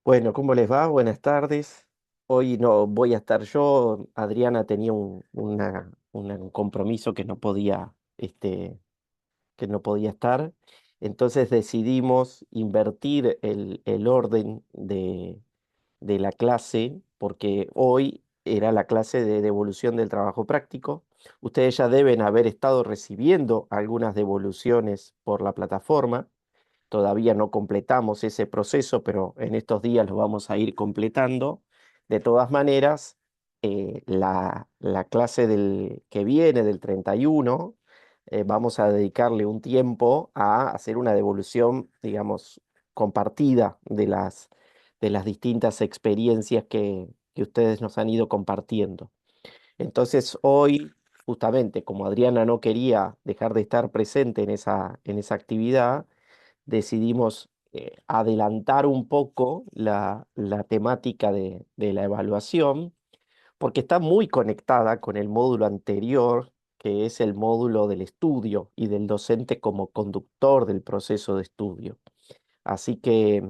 Bueno, ¿cómo les va? Buenas tardes. Hoy no voy a estar yo. Adriana tenía un compromiso que no podía estar. Entonces decidimos invertir el orden de la clase, porque hoy era la clase de devolución del trabajo práctico. Ustedes ya deben haber estado recibiendo algunas devoluciones por la plataforma. Todavía no completamos ese proceso, pero en estos días lo vamos a ir completando. De todas maneras, la clase que viene, del 31, vamos a dedicarle un tiempo a hacer una devolución, digamos, compartida de las distintas experiencias que ustedes nos han ido compartiendo. Entonces, hoy, justamente como Adriana no quería dejar de estar presente en esa actividad, decidimos adelantar un poco la temática de la evaluación, porque está muy conectada con el módulo anterior, que es el módulo del estudio y del docente como conductor del proceso de estudio. Así que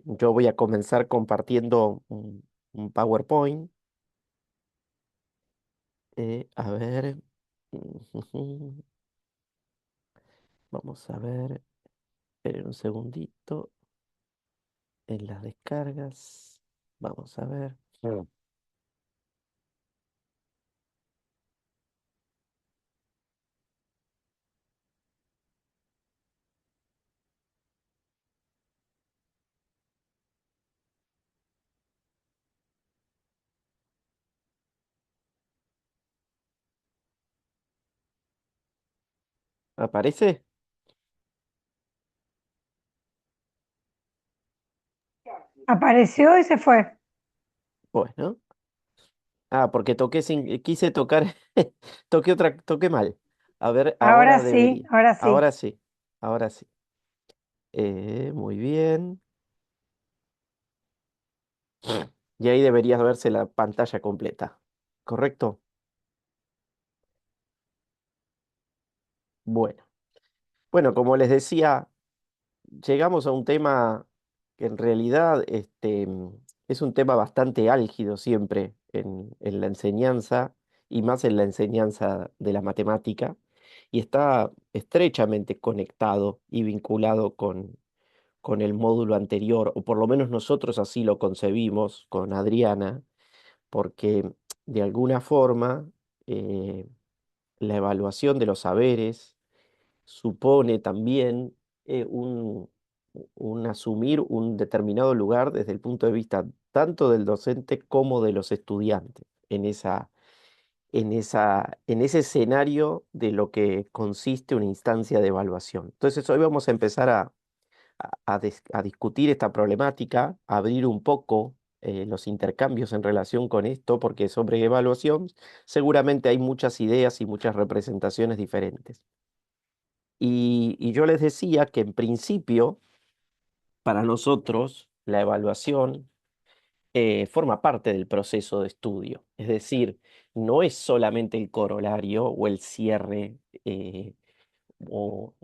yo voy a comenzar compartiendo un PowerPoint. A ver, vamos a ver, esperen un segundito en las descargas. Vamos a ver. ¿Aparece? Apareció y se fue. Bueno. Ah, porque quise tocar, toqué mal. A ver, ahora Ahora sí, debería. ahora sí. Ahora sí, ahora sí. Muy bien. Y ahí debería verse la pantalla completa. ¿Correcto? Bueno. Bueno, como les decía, llegamos a un tema que en realidad es un tema bastante álgido siempre en la enseñanza y más en la enseñanza de la matemática, y está estrechamente conectado y vinculado con el módulo anterior, o por lo menos nosotros así lo concebimos con Adriana, porque de alguna forma eh, la evaluación de los saberes supone también un asumir un determinado lugar desde el punto de vista tanto del docente como de los estudiantes en ese escenario de lo que consiste una instancia de evaluación. Entonces, hoy vamos a empezar a discutir esta problemática, a abrir un poco los intercambios en relación con esto, porque sobre evaluación seguramente hay muchas ideas y muchas representaciones diferentes. Y yo les decía que en principio, para nosotros, la evaluación forma parte del proceso de estudio. Es decir, no es solamente el corolario o el cierre o,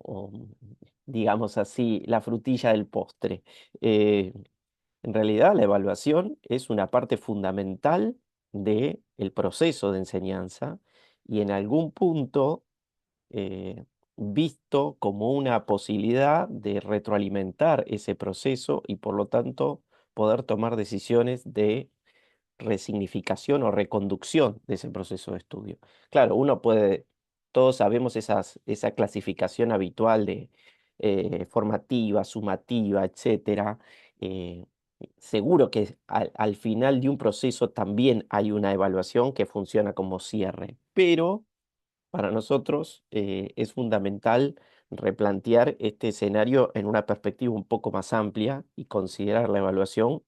digamos así, la frutilla del postre. Eh, en realidad, la evaluación es una parte fundamental del proceso de enseñanza y en algún punto eh, visto como una posibilidad de retroalimentar ese proceso y por lo tanto poder tomar decisiones de resignificación o reconducción de ese proceso de estudio. Claro, todos sabemos esa clasificación habitual de formativa, sumativa, etcétera. eh, Seguro que al final de un proceso también hay una evaluación que funciona como cierre, pero para nosotros es fundamental replantear este escenario en una perspectiva un poco más amplia y considerar la evaluación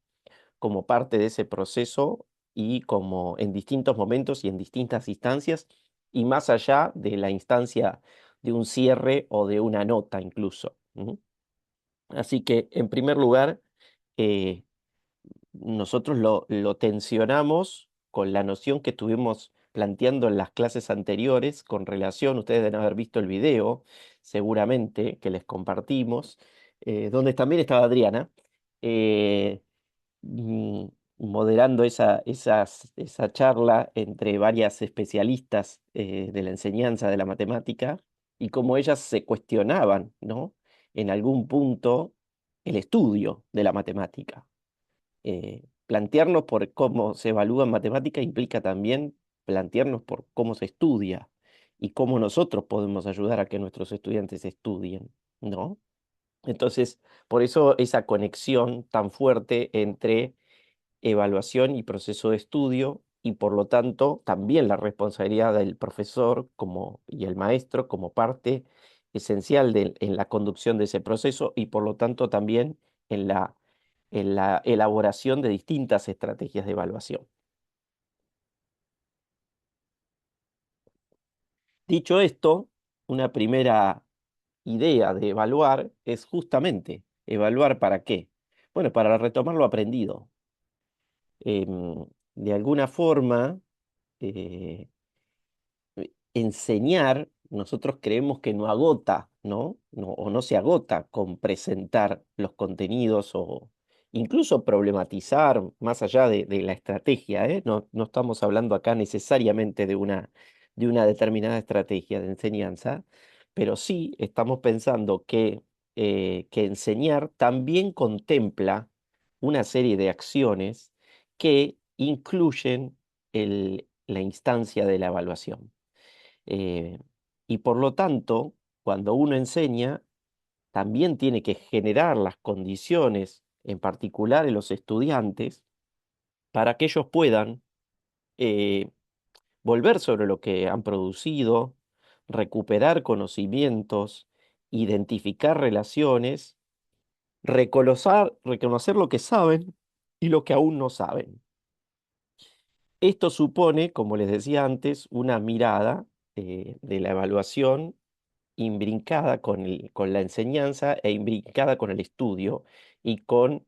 como parte de ese proceso y como en distintos momentos y en distintas instancias y más allá de la instancia de un cierre o de una nota incluso. ¿Mm? Así que, en primer lugar, eh, nosotros lo tensionamos con la noción que estuvimos planteando en las clases anteriores con relación, ustedes deben haber visto el video, seguramente, que les compartimos, donde también estaba Adriana, eh, mm, moderando esa charla entre varias especialistas de la enseñanza de la matemática y cómo ellas se cuestionaban, ¿no? En algún punto el estudio de la matemática. Plantearnos por cómo se evalúa en matemática implica también plantearnos por cómo se estudia y cómo nosotros podemos ayudar a que nuestros estudiantes estudien, ¿no? Entonces, por eso esa conexión tan fuerte entre evaluación y proceso de estudio y por lo tanto también la responsabilidad del profesor y el maestro como parte esencial en la conducción de ese proceso y por lo tanto también en la elaboración de distintas estrategias de evaluación. Dicho esto, una primera idea de evaluar es justamente evaluar para qué. Bueno, para retomar lo aprendido. De alguna forma, eh, enseñar, nosotros creemos que no agota, ¿no? O no se agota con presentar los contenidos o incluso problematizar más allá de la estrategia, ¿eh? No estamos hablando acá necesariamente de una determinada estrategia de enseñanza, pero sí estamos pensando que enseñar también contempla una serie de acciones que incluyen la instancia de la evaluación. Eh, y por lo tanto, cuando uno enseña, también tiene que generar las condiciones, en particular en los estudiantes, para que ellos puedan eh, volver sobre lo que han producido, recuperar conocimientos, identificar relaciones, reconocer lo que saben y lo que aún no saben. Esto supone, como les decía antes, una mirada de la evaluación imbrincada con la enseñanza e imbrincada con el estudio y con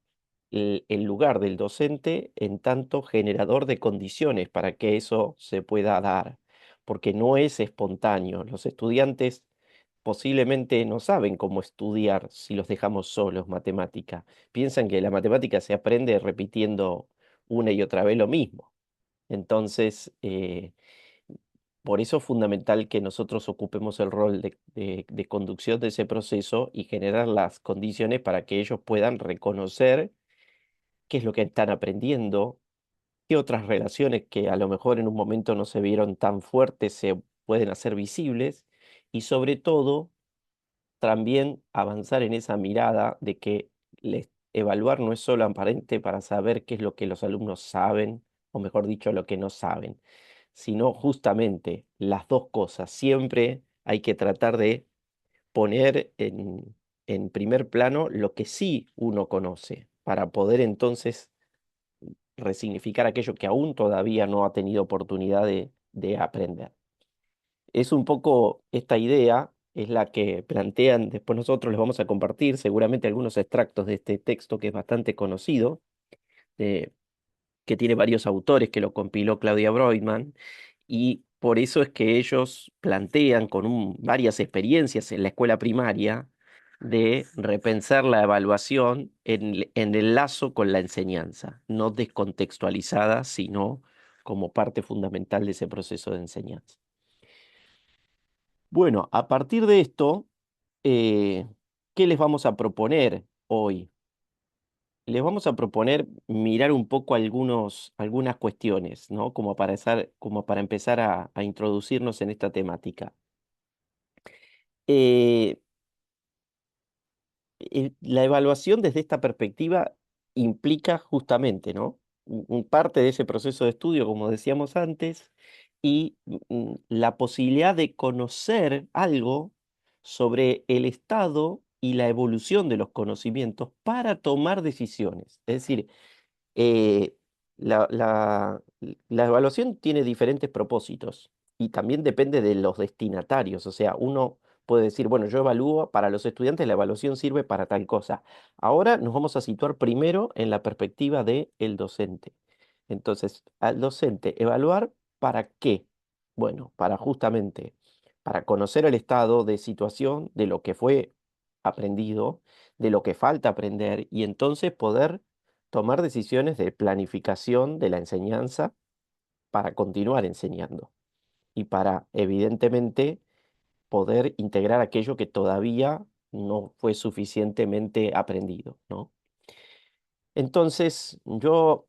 el lugar del docente en tanto generador de condiciones para que eso se pueda dar, porque no es espontáneo. Los estudiantes posiblemente no saben cómo estudiar si los dejamos solos matemática. Piensan que la matemática se aprende repitiendo una y otra vez lo mismo. Entonces, por eso es fundamental que nosotros ocupemos el rol de conducción de ese proceso y generar las condiciones para que ellos puedan reconocer qué es lo que están aprendiendo, qué otras relaciones que a lo mejor en un momento no se vieron tan fuertes se pueden hacer visibles y sobre todo también avanzar en esa mirada de que evaluar no es solo aparente para saber qué es lo que los alumnos saben, o mejor dicho, lo que no saben, sino justamente las dos cosas. Siempre hay que tratar de poner en primer plano lo que sí uno conoce, para poder entonces resignificar aquello que aún todavía no ha tenido oportunidad de aprender. Es un poco esta idea, es la que plantean, después nosotros les vamos a compartir seguramente algunos extractos de este texto que es bastante conocido, eh, que tiene varios autores, que lo compiló Claudia Broidman, y por eso es que ellos plantean con varias experiencias en la escuela primaria de repensar la evaluación en el lazo con la enseñanza, no descontextualizada, sino como parte fundamental de ese proceso de enseñanza. Bueno, a partir de esto, eh, ¿qué les vamos a proponer hoy? Les vamos a proponer mirar un poco algunas cuestiones, ¿no? Como para empezar a introducirnos en esta temática. Eh, la evaluación desde esta perspectiva implica justamente, ¿no? Parte de ese proceso de estudio, como decíamos antes, y la posibilidad de conocer algo sobre el estado y la evolución de los conocimientos para tomar decisiones. Es decir, eh, la evaluación tiene diferentes propósitos y también depende de los destinatarios. O sea, uno puede decir, bueno, yo evalúo, para los estudiantes la evaluación sirve para tal cosa. Ahora nos vamos a situar primero en la perspectiva del docente. Entonces, al docente, ¿evaluar para qué? Bueno, para justamente, para conocer el estado de situación de lo que fue aprendido, de lo que falta aprender y entonces poder tomar decisiones de planificación de la enseñanza para continuar enseñando y para, evidentemente, poder integrar aquello que todavía no fue suficientemente aprendido, ¿no? Entonces, yo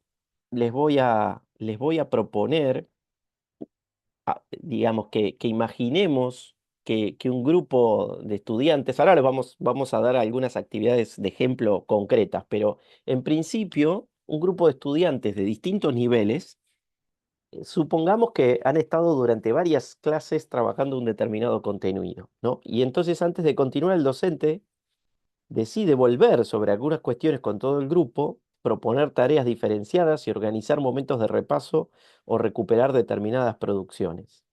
les voy a proponer, digamos, que imaginemos que un grupo de estudiantes, ahora les vamos a dar algunas actividades de ejemplo concretas, pero en principio, un grupo de estudiantes de distintos niveles, supongamos que han estado durante varias clases trabajando un determinado contenido, ¿no? Y entonces antes de continuar, el docente decide volver sobre algunas cuestiones con todo el grupo, proponer tareas diferenciadas y organizar momentos de repaso o recuperar determinadas producciones.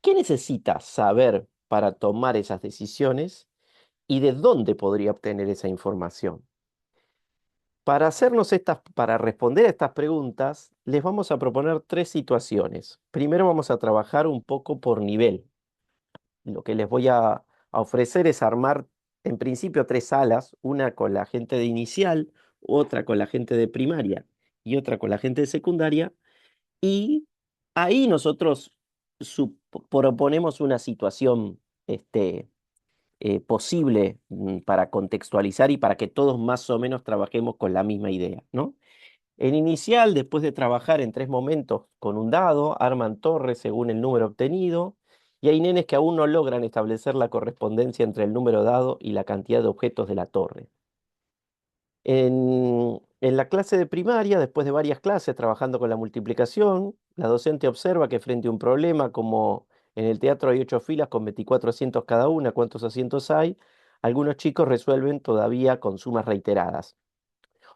¿Qué necesita saber para tomar esas decisiones y de dónde podría obtener esa información? Para responder a estas preguntas, les vamos a proponer tres situaciones. Primero vamos a trabajar un poco por nivel. Lo que les voy a ofrecer es armar, en principio, tres salas, una con la gente de inicial, otra con la gente de primaria y otra con la gente de secundaria. Y ahí nosotros proponemos una situación posible para contextualizar y para que todos más o menos trabajemos con la misma idea, ¿no? En inicial, después de trabajar en tres momentos con un dado, arman torres según el número obtenido, y hay nenes que aún no logran establecer la correspondencia entre el número dado y la cantidad de objetos de la torre. En la clase de primaria, después de varias clases trabajando con la multiplicación, la docente observa que frente a un problema como en el teatro hay 8 filas con 24 asientos cada una, ¿cuántos asientos hay? Algunos chicos resuelven todavía con sumas reiteradas.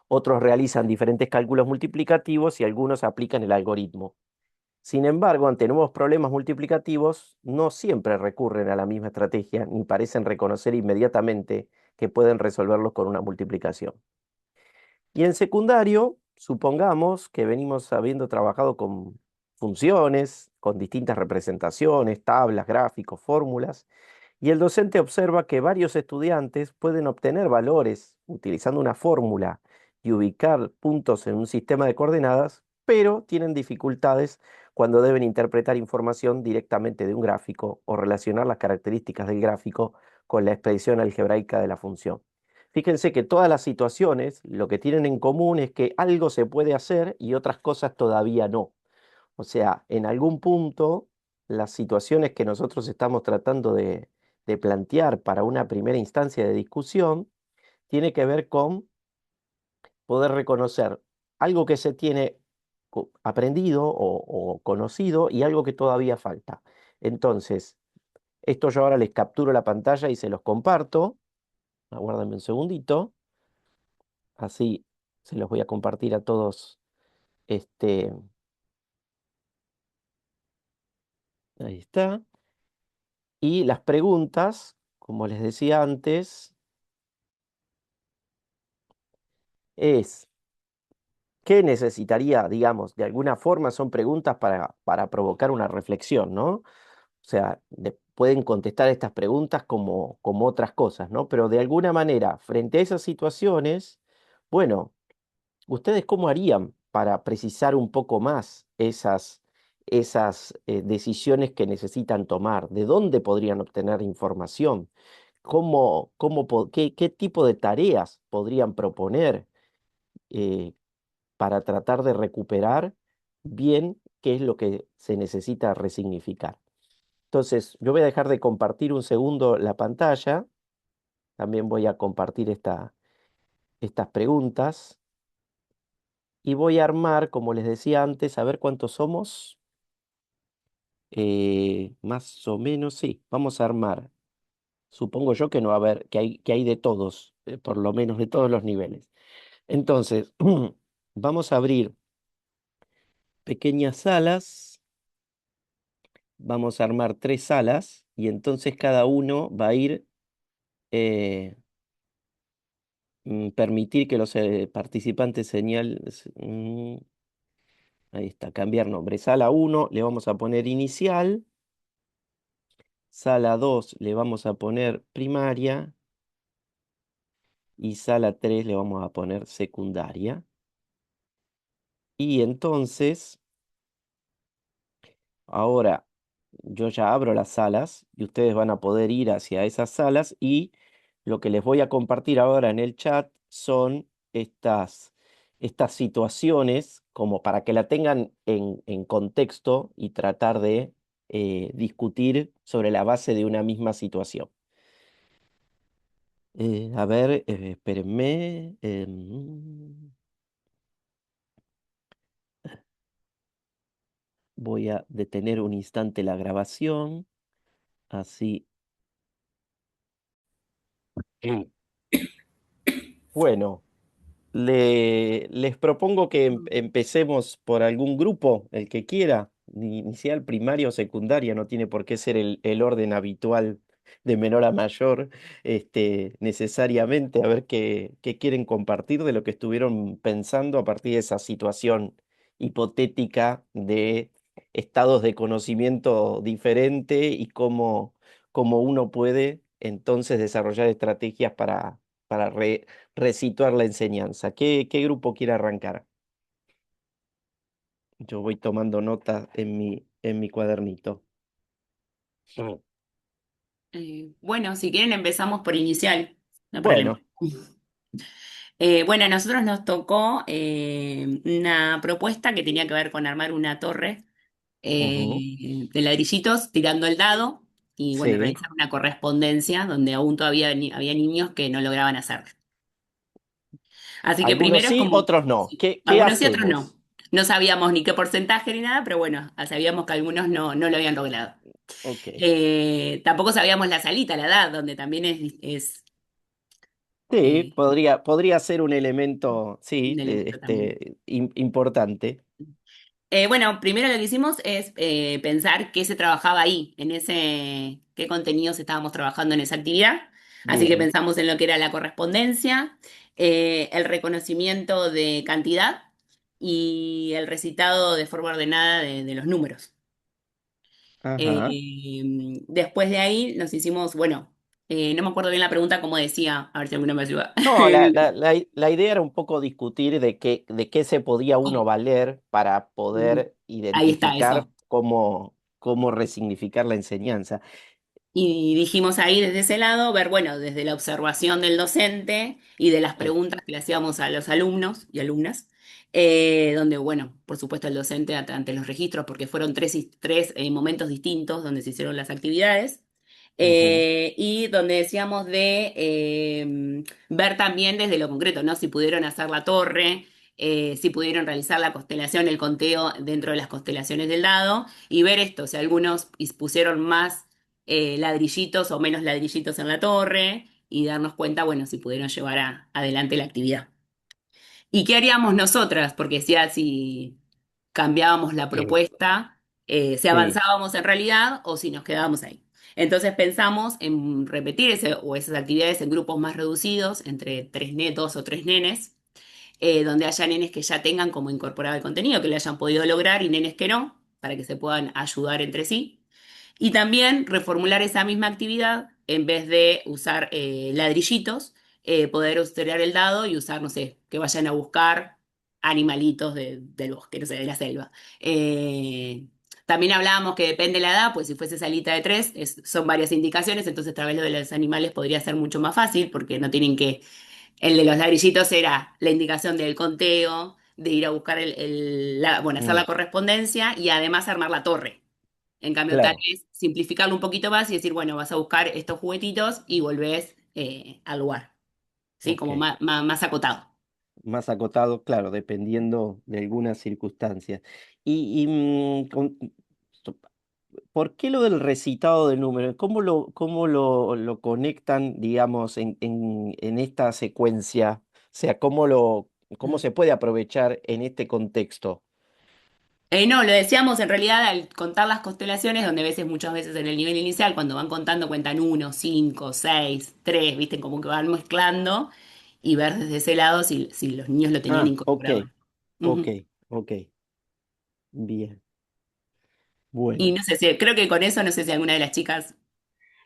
Otros realizan diferentes cálculos multiplicativos y algunos aplican el algoritmo. Sin embargo, ante nuevos problemas multiplicativos, no siempre recurren a la misma estrategia ni parecen reconocer inmediatamente que pueden resolverlos con una multiplicación. Y en secundario, supongamos que venimos habiendo trabajado con funciones, con distintas representaciones, tablas, gráficos, fórmulas, y el docente observa que varios estudiantes pueden obtener valores utilizando una fórmula y ubicar puntos en un sistema de coordenadas, pero tienen dificultades cuando deben interpretar información directamente de un gráfico o relacionar las características del gráfico con la expresión algebraica de la función. Fíjense que todas las situaciones lo que tienen en común es que algo se puede hacer y otras cosas todavía no. O sea, en algún punto, las situaciones que nosotros estamos tratando de plantear para una primera instancia de discusión tiene que ver con poder reconocer algo que se tiene aprendido o conocido y algo que todavía falta. Entonces, esto yo ahora les capturo la pantalla y se los comparto. Aguárdenme un segundito, así se los voy a compartir a todos. Este, ahí está. Y las preguntas, como les decía antes, es, ¿qué necesitaría, digamos, de alguna forma son preguntas para provocar una reflexión, ¿no? O sea, pueden contestar estas preguntas como otras cosas, ¿no? Pero de alguna manera, frente a esas situaciones, bueno, ¿ustedes cómo harían para precisar un poco más esas decisiones que necesitan tomar? ¿De dónde podrían obtener información? ¿Qué tipo de tareas podrían proponer eh, para tratar de recuperar bien qué es lo que se necesita resignificar? Entonces, yo voy a dejar de compartir un segundo la pantalla. También voy a compartir estas preguntas. Y voy a armar, como les decía antes, a ver cuántos somos. Más o menos, sí. Vamos a armar. Supongo yo que no va a haber, que hay de todos, por lo menos de todos los niveles. Entonces, vamos a abrir pequeñas salas. Vamos a armar tres salas y entonces cada uno va a ir eh, permitir que los participantes ahí está, cambiar nombre. Sala uno le vamos a poner inicial. Sala 2 le vamos a poner primaria y sala 3 le vamos a poner secundaria. Y entonces, ahora yo ya abro las salas y ustedes van a poder ir hacia esas salas y lo que les voy a compartir ahora en el chat son estas situaciones como para que la tengan en contexto y tratar de discutir sobre la base de una misma situación. A ver, espérenme. Voy a detener un instante la grabación, así. Mm. Bueno. Les propongo que empecemos por algún grupo, el que quiera, inicial, primaria o secundaria, no tiene por qué ser el orden habitual de menor a mayor, necesariamente, a ver qué quieren compartir de lo que estuvieron pensando a partir de esa situación hipotética de estados de conocimiento diferente y cómo uno puede entonces desarrollar estrategias para resituar la enseñanza. ¿Qué grupo quiere arrancar? Yo voy tomando notas en mi cuadernito. Mm. Bueno, si quieren empezamos por inicial, no hay problema. Bueno, Bueno, a nosotros nos tocó una propuesta que tenía que ver con armar una torre ujú, de ladrillitos tirando el dado y bueno, sí. realizar una correspondencia donde aún todavía había niños que no lograban hacer. Así que Algunos primero es sí, como, otros no. sí, ¿Qué algunos sí, otros no. hacemos? No sabíamos ni qué porcentaje ni nada, pero bueno, sabíamos que algunos no lo habían logrado. Ok. Tampoco sabíamos la salita, la edad, donde también es Sí, eh, podría ser un elemento, un sí, elemento también. importante. Bueno, primero lo que hicimos es pensar qué se trabajaba ahí, en ese, qué contenidos estábamos trabajando en esa actividad. Así que Bien. pensamos en lo que era la correspondencia, el reconocimiento de cantidad y el recitado de forma ordenada de los números. Ajá. Después de ahí nos hicimos, bueno, no me acuerdo bien la pregunta, como decía, a ver si alguno me ayuda. No, la idea era un poco discutir de qué se podía uno valer para poder Ahí está identificar eso. cómo resignificar la enseñanza. Y dijimos ahí desde ese lado, ver, bueno, desde la observación del docente y de las Eh, preguntas que le hacíamos a los alumnos y alumnas, donde, bueno, por supuesto el docente ante los registros, porque fueron tres momentos distintos donde se hicieron las actividades, ujú, y donde decíamos de ver también desde lo concreto, ¿no? Si pudieron hacer la torre, si pudieron realizar la constelación, el conteo dentro de las constelaciones del dado, y ver esto, si algunos pusieron más ladrillitos o menos ladrillitos en la torre y darnos cuenta, bueno, si pudieron llevar adelante la actividad. ¿Y qué haríamos nosotras? Porque si cambiábamos la sí, propuesta, si sí, avanzábamos en realidad o si nos quedábamos ahí. Entonces pensamos en repetir esas actividades en grupos más reducidos, entre dos o tres nenes, donde haya nenes que ya tengan como incorporado el contenido, que lo hayan podido lograr y nenes que no, para que se puedan ayudar entre sí. Y también reformular esa misma actividad, en vez de usar ladrillitos, poder usar el dado y usar, no sé, que vayan a buscar animalitos del bosque, no sé, de la selva. Eh, También hablábamos que depende de la edad, pues si fuese salita de tres, son varias indicaciones, entonces a través de los animales podría ser mucho más fácil, porque no tienen que... El de los ladrillitos era la indicación del conteo, de ir a buscar bueno, hacer mm, la correspondencia y además armar la torre. En cambio, tal claro, vez simplificarlo un poquito más y decir, bueno, vas a buscar estos juguetitos y volvés al lugar, ¿sí? ok. Como más acotado. Más acotado, claro, dependiendo de algunas circunstancias. Y ¿por qué lo del recitado del número? ¿Cómo lo conectan, digamos, en esta secuencia? O sea, ¿cómo se puede aprovechar en este contexto? No, lo decíamos en realidad al contar las constelaciones, donde muchas veces en el nivel inicial, cuando van contando, cuentan uno, cinco, seis, tres, viste, como que van mezclando y ver desde ese lado si los niños lo tenían Ah, ok, incorporado. ok, Ujú. ok, bien, Y bueno. no sé si, creo que con eso, no sé si alguna de las chicas.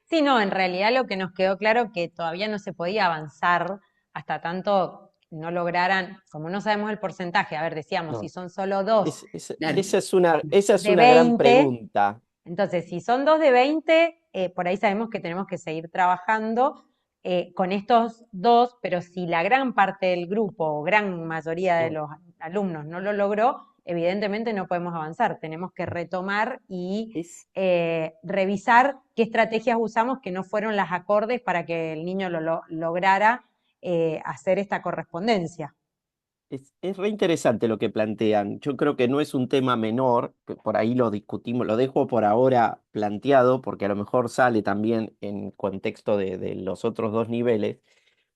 Sí, no, en realidad lo que nos quedó claro que todavía no se podía avanzar hasta tanto no lograran, como no sabemos el porcentaje, a ver, decíamos, si No, son solo dos Claro. esa es de una gran 20, pregunta. entonces si son 2 de 20, por ahí sabemos que tenemos que seguir trabajando con estos dos, pero si la gran parte del grupo o gran mayoría de Mm. los alumnos no lo logró, evidentemente no podemos avanzar, tenemos que retomar y Es, revisar qué estrategias usamos que no fueron las acordes para que el niño lograra hacer esta correspondencia. es re interesante lo que plantean. Yo creo que no es un tema menor, que por ahí lo discutimos, lo dejo por ahora planteado, porque a lo mejor sale también en contexto de los otros dos niveles.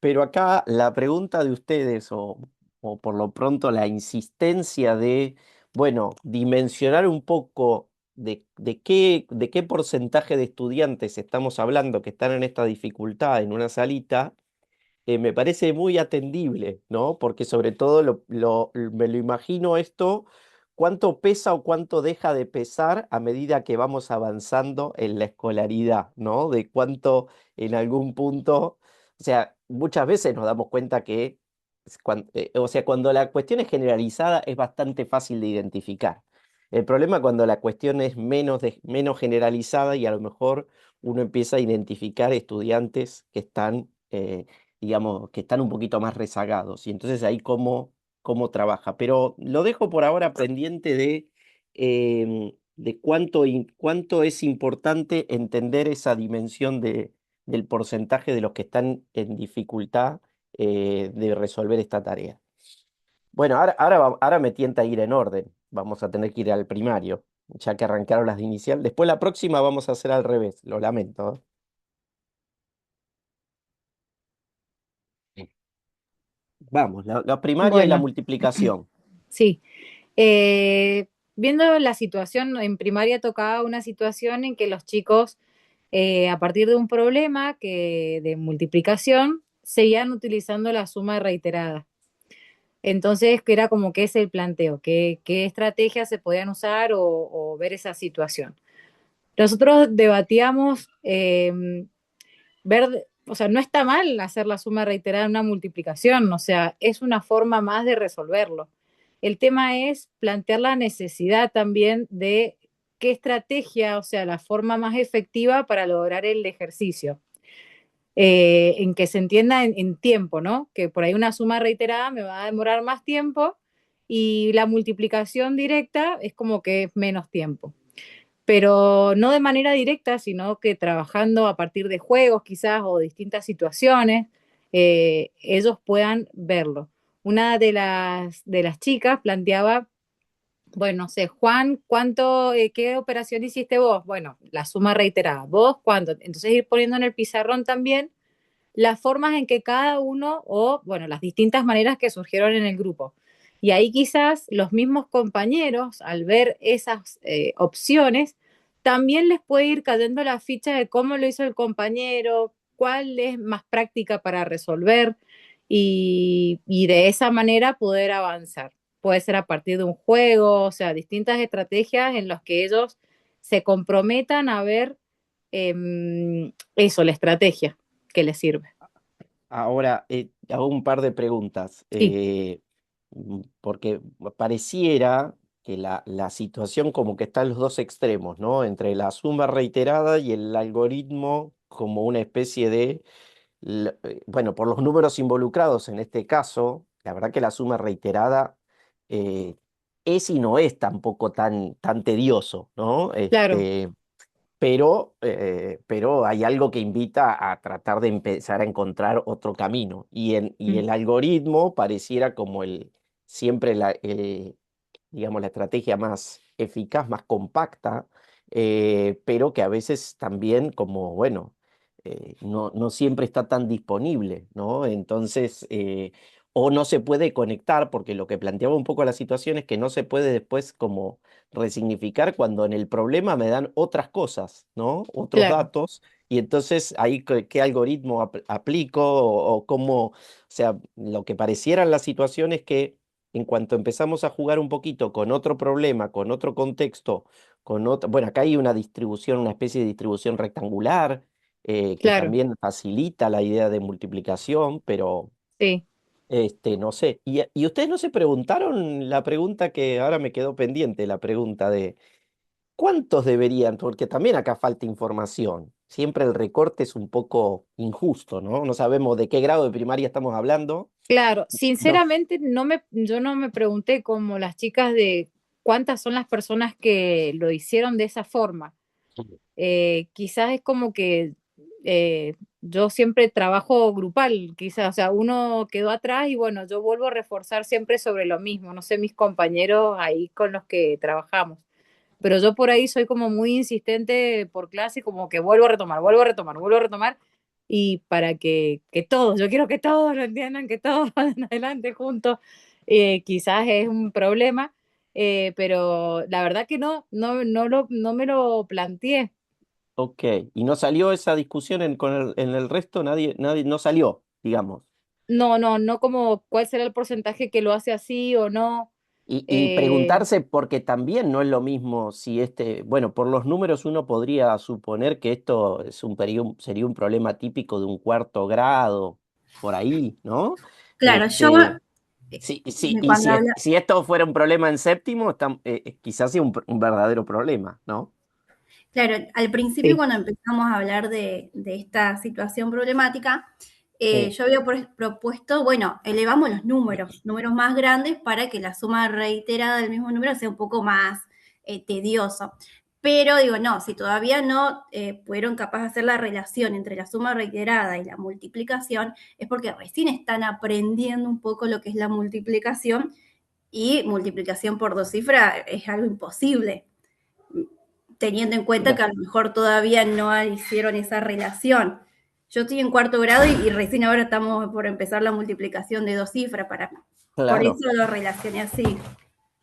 Pero acá la pregunta de ustedes, o por lo pronto la insistencia de, bueno, dimensionar un poco de qué porcentaje de estudiantes estamos hablando que están en esta dificultad en una salita, me parece muy atendible, ¿no? Porque sobre todo me lo imagino esto, cuánto pesa o cuánto deja de pesar a medida que vamos avanzando en la escolaridad, ¿no? De cuánto en algún punto, o sea, muchas veces nos damos cuenta que, o sea, cuando la cuestión es generalizada es bastante fácil de identificar. El problema cuando la cuestión es menos generalizada y a lo mejor uno empieza a identificar estudiantes que están digamos, que están un poquito más rezagados. Y entonces ahí cómo trabaja. Pero lo dejo por ahora pendiente de cuánto es importante entender esa dimensión del porcentaje de los que están en dificultad de resolver esta tarea. Bueno, ahora me tienta ir en orden. Vamos a tener que ir al primario, ya que arrancaron las de inicial. Después la próxima vamos a hacer al revés, lo lamento. Vamos, la primaria y la Bueno, multiplicación. sí. Viendo la situación, en primaria tocaba una situación en que los chicos, a partir de un problema de multiplicación, seguían utilizando la suma reiterada. Entonces, que era como que es el planteo, qué estrategias se podían usar o ver esa situación. Nosotros debatíamos o sea, no está mal hacer la suma reiterada en una multiplicación, o sea, es una forma más de resolverlo. El tema es plantear la necesidad también de qué estrategia, o sea, la forma más efectiva para lograr el ejercicio. En que se entienda en tiempo, ¿no? Que por ahí una suma reiterada me va a demorar más tiempo y la multiplicación directa es como que es menos tiempo, pero no de manera directa, sino que trabajando a partir de juegos quizás o distintas situaciones, ellos puedan verlo. Una de las chicas planteaba, bueno, no sé, Juan, qué operación hiciste vos? Bueno, la suma reiterada. ¿Vos cuánto? Entonces ir poniendo en el pizarrón también las formas en que cada uno, o bueno, las distintas maneras que surgieron en el grupo. Y ahí quizás los mismos compañeros, al ver esas opciones, también les puede ir cayendo la ficha de cómo lo hizo el compañero, cuál es más práctica para resolver y de esa manera poder avanzar. Puede ser a partir de un juego, o sea, distintas estrategias en las que ellos se comprometan a ver eso, la estrategia que les sirve. Ahora, hago un par de preguntas, Sí, porque pareciera que la situación como que está en los dos extremos, ¿no? Entre la suma reiterada y el algoritmo como una especie de, bueno, por los números involucrados en este caso, la verdad que la suma reiterada eh, es y no es tampoco tan tedioso, ¿no? claro. Pero hay algo que invita a tratar de empezar a encontrar otro camino. Y Mm, el algoritmo pareciera como siempre digamos, la estrategia más eficaz, más compacta, pero que a veces también como, bueno, no siempre está tan disponible, ¿no? Entonces, o no se puede conectar, porque lo que planteaba un poco la situación es que no se puede después como resignificar cuando en el problema me dan otras cosas, ¿no? Otros claro, datos. Y entonces ahí qué algoritmo aplico o cómo, o sea, lo que pareciera en la situación es que en cuanto empezamos a jugar un poquito con otro problema, con otro contexto, bueno, acá hay una distribución, una especie de distribución rectangular que claro. también facilita la idea de multiplicación, pero Sí. No sé. Y ustedes no se preguntaron la pregunta que ahora me quedó pendiente, la pregunta de ¿cuántos deberían? Porque también acá falta información. Siempre el recorte es un poco injusto, ¿no? No sabemos de qué grado de primaria estamos hablando. Claro, No. sinceramente yo no me pregunté como las chicas de cuántas son las personas que lo hicieron de esa forma. Quizás es como que yo siempre trabajo grupal, quizás, o sea, uno quedó atrás y bueno, yo vuelvo a reforzar siempre sobre lo mismo, no sé, mis compañeros ahí con los que trabajamos, pero yo por ahí soy como muy insistente por clase, como que vuelvo a retomar, vuelvo a retomar, vuelvo a retomar, y para que todos, yo quiero que todos lo entiendan, que todos vayan adelante juntos, quizás es un problema, pero la verdad que no me lo planteé. Ok. ¿Y no salió esa discusión en el resto? Nadie no salió, digamos. No como cuál será el porcentaje que lo hace así o no. Y Eh, preguntarse, porque también no es lo mismo si bueno, por los números uno podría suponer que esto es sería un problema típico de un cuarto grado, por ahí, ¿no? Claro, yo Este, sí, sí, y cuando habla, si esto fuera un problema en séptimo, quizás sea un verdadero problema, ¿no? claro, al principio sí, cuando empezamos a hablar de esta situación problemática, Sí, yo había propuesto, bueno, elevamos los números más grandes para que la suma reiterada del mismo número sea un poco más tedioso. Pero digo, no, si todavía no fueron capaces de hacer la relación entre la suma reiterada y la multiplicación, es porque recién están aprendiendo un poco lo que es la multiplicación y multiplicación por dos cifras es algo imposible, teniendo en cuenta que claro, a lo mejor todavía no hicieron esa relación. Yo estoy en cuarto grado y recién ahora estamos por empezar la multiplicación de dos cifras, por claro. eso lo relacioné así.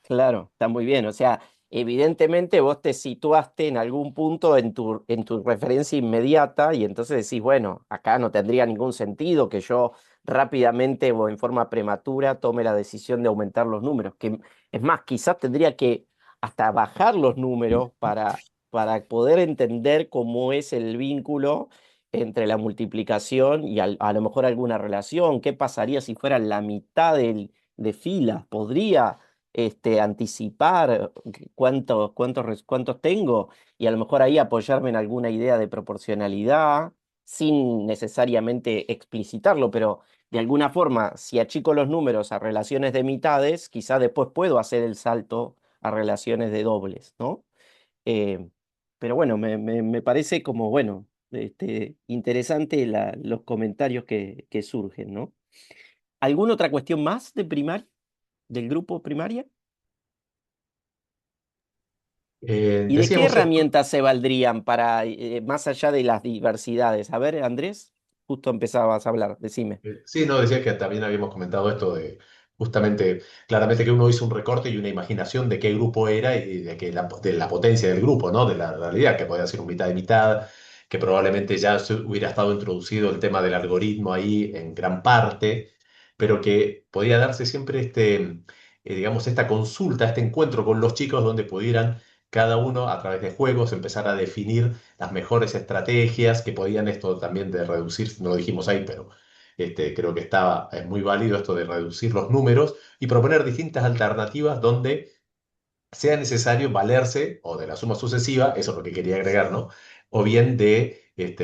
Claro, está muy bien. O sea, evidentemente vos te situaste en algún punto en tu referencia inmediata y entonces decís, bueno, acá no tendría ningún sentido que yo rápidamente o en forma prematura tome la decisión de aumentar los números. Que, es más, quizás tendría que hasta bajar los números para poder entender cómo es el vínculo entre la multiplicación y a lo mejor alguna relación. ¿Qué pasaría si fuera la mitad de filas? ¿Podría anticipar cuántos tengo y a lo mejor ahí apoyarme en alguna idea de proporcionalidad sin necesariamente explicitarlo, pero de alguna forma, si achico los números a relaciones de mitades, quizá después puedo hacer el salto a relaciones de dobles, ¿no? Eh, pero bueno, me parece como, bueno, interesante los comentarios que surgen, ¿no? ¿Alguna otra cuestión más de primaria, del grupo primaria? ¿Y de qué Decíamos esto. herramientas se valdrían para, más allá de las diversidades? A ver, Andrés, justo empezabas a hablar, decime. Sí, no, decía que también habíamos comentado esto de justamente, claramente que uno hizo un recorte y una imaginación de qué grupo era y de la potencia del grupo, ¿no? De la realidad, que podía ser un mitad y mitad, que probablemente ya hubiera estado introducido el tema del algoritmo ahí en gran parte, pero que podía darse siempre digamos, esta consulta, este encuentro con los chicos donde pudieran cada uno a través de juegos empezar a definir las mejores estrategias que podían esto también de reducir, no lo dijimos ahí, pero creo que estaba muy válido esto de reducir los números y proponer distintas alternativas donde sea necesario valerse o de la suma sucesiva, eso es lo que quería agregar, ¿no? O bien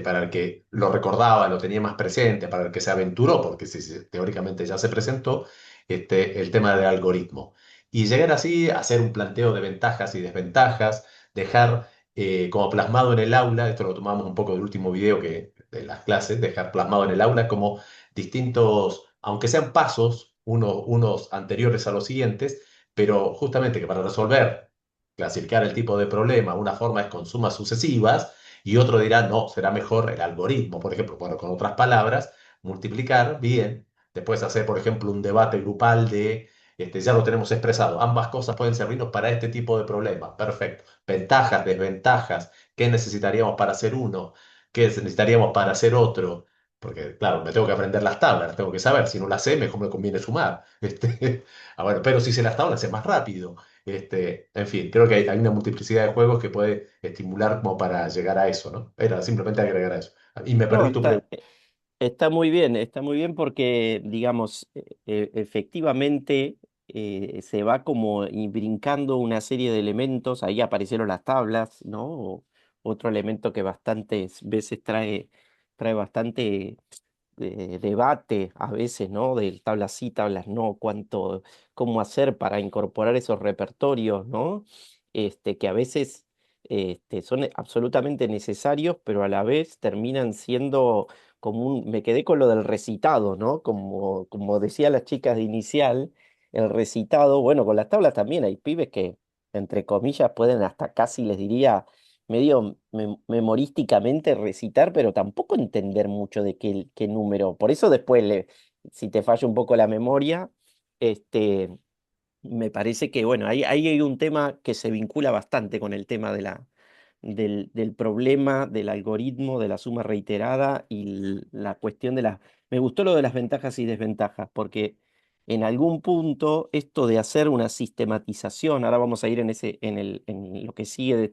para el que lo recordaba, lo tenía más presente, para el que se aventuró, porque teóricamente ya se presentó, el tema del algoritmo. Y llegar así a hacer un planteo de ventajas y desventajas, dejar como plasmado en el aula, esto lo tomamos un poco del último video de las clases, dejar plasmado en el aula como distintos, aunque sean pasos, unos anteriores a los siguientes, pero justamente que para resolver, clasificar el tipo de problema, una forma es con sumas sucesivas y otro dirá, no, será mejor el algoritmo, por ejemplo, bueno, con otras palabras, multiplicar, bien, después hacer, por ejemplo, un debate grupal ya lo tenemos expresado, ambas cosas pueden servirnos para este tipo de problema, perfecto. Ventajas, desventajas, ¿qué necesitaríamos para hacer uno? ¿Qué necesitaríamos para hacer otro? Porque, claro, me tengo que aprender las tablas, las tengo que saber. Si no las sé, mejor me conviene sumar. Bueno, pero si se las tablas es más rápido. En fin, creo que hay una multiplicidad de juegos que puede estimular como para llegar a eso, ¿no? Era simplemente agregar a eso. Y me No, perdí tu pregunta. Está muy bien porque, digamos, efectivamente se va como y brincando una serie de elementos. Ahí aparecieron las tablas, ¿no? Otro elemento que bastantes veces trae bastante debate a veces, ¿no? De tablas sí, tablas no, cómo hacer para incorporar esos repertorios, ¿no? Que a veces son absolutamente necesarios, pero a la vez terminan siendo como me quedé con lo del recitado, ¿no? Como decía las chicas de inicial, el recitado, bueno, con las tablas también hay pibes que, entre comillas, pueden hasta casi, les diría, medio memorísticamente recitar, pero tampoco entender mucho de qué número. Por eso después, si te falla un poco la memoria, este, me parece que, bueno, ahí hay un tema que se vincula bastante con el tema del problema, del algoritmo, de la suma reiterada y la cuestión de las... Me gustó lo de las ventajas y desventajas, porque en algún punto esto de hacer una sistematización, ahora vamos a ir en lo que sigue de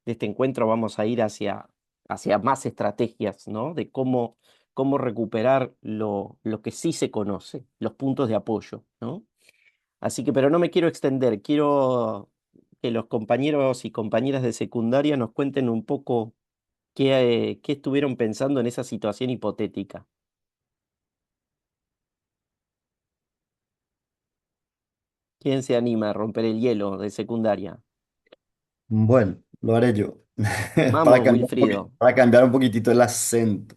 este encuentro, vamos a ir hacia más estrategias, ¿no? De cómo recuperar lo que sí se conoce, los puntos de apoyo, ¿no? Así que, pero no me quiero extender, quiero que los compañeros y compañeras de secundaria nos cuenten un poco qué estuvieron pensando en esa situación hipotética. ¿Quién se anima a romper el hielo de secundaria? Bueno, lo haré yo. Vamos, Wilfrido. Para cambiar un poquitito el acento.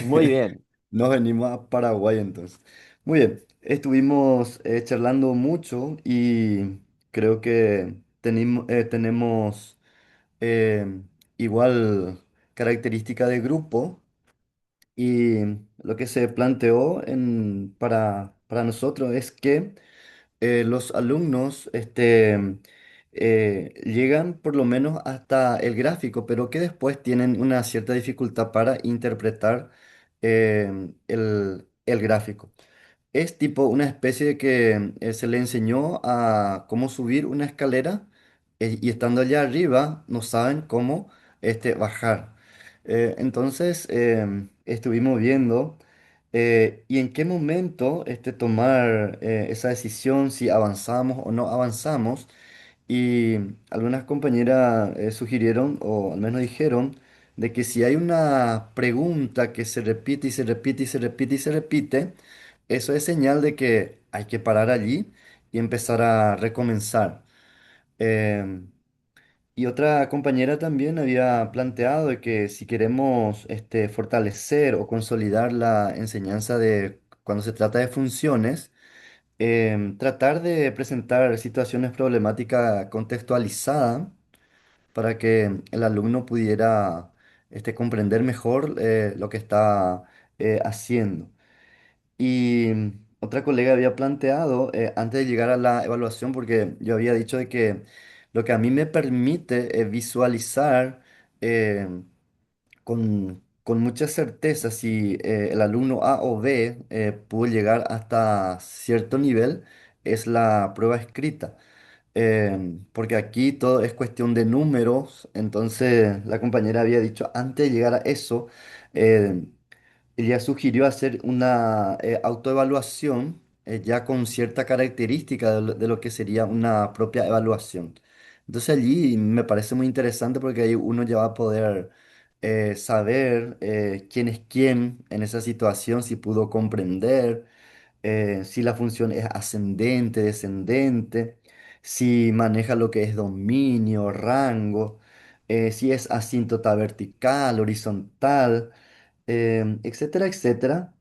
Muy bien. Nos venimos a Paraguay entonces. Muy bien, estuvimos charlando mucho y creo que tenemos eh, igual característica de grupo y lo que se planteó para nosotros es que los alumnos llegan por lo menos hasta el gráfico, pero que después tienen una cierta dificultad para interpretar el gráfico. Es tipo una especie de que se le enseñó a cómo subir una escalera y estando allá arriba no saben cómo bajar. Entonces estuvimos viendo y en qué momento tomar esa decisión, si avanzamos o no avanzamos. Y algunas compañeras sugirieron, o al menos dijeron, de que si hay una pregunta que se repite y se repite y se repite y se repite, eso es señal de que hay que parar allí y empezar a recomenzar. Em, y otra compañera también había planteado de que si queremos fortalecer o consolidar la enseñanza de cuando se trata de funciones, tratar de presentar situaciones problemáticas contextualizadas para que el alumno pudiera comprender mejor lo que está haciendo. Y otra colega había planteado, antes de llegar a la evaluación, porque yo había dicho de que lo que a mí me permite visualizar eh, con mucha certeza si el alumno A o B pudo llegar hasta cierto nivel es la prueba escrita. Porque aquí todo es cuestión de números, entonces la compañera había dicho antes de llegar a eso, eh, ella sugirió hacer una autoevaluación ya con cierta característica de lo que sería una propia evaluación. Entonces allí me parece muy interesante porque ahí uno ya va a poder saber quién es quién en esa situación, si pudo comprender, si la función es ascendente, descendente, si maneja lo que es dominio, rango, si es asíntota vertical, horizontal, etcétera, etcétera.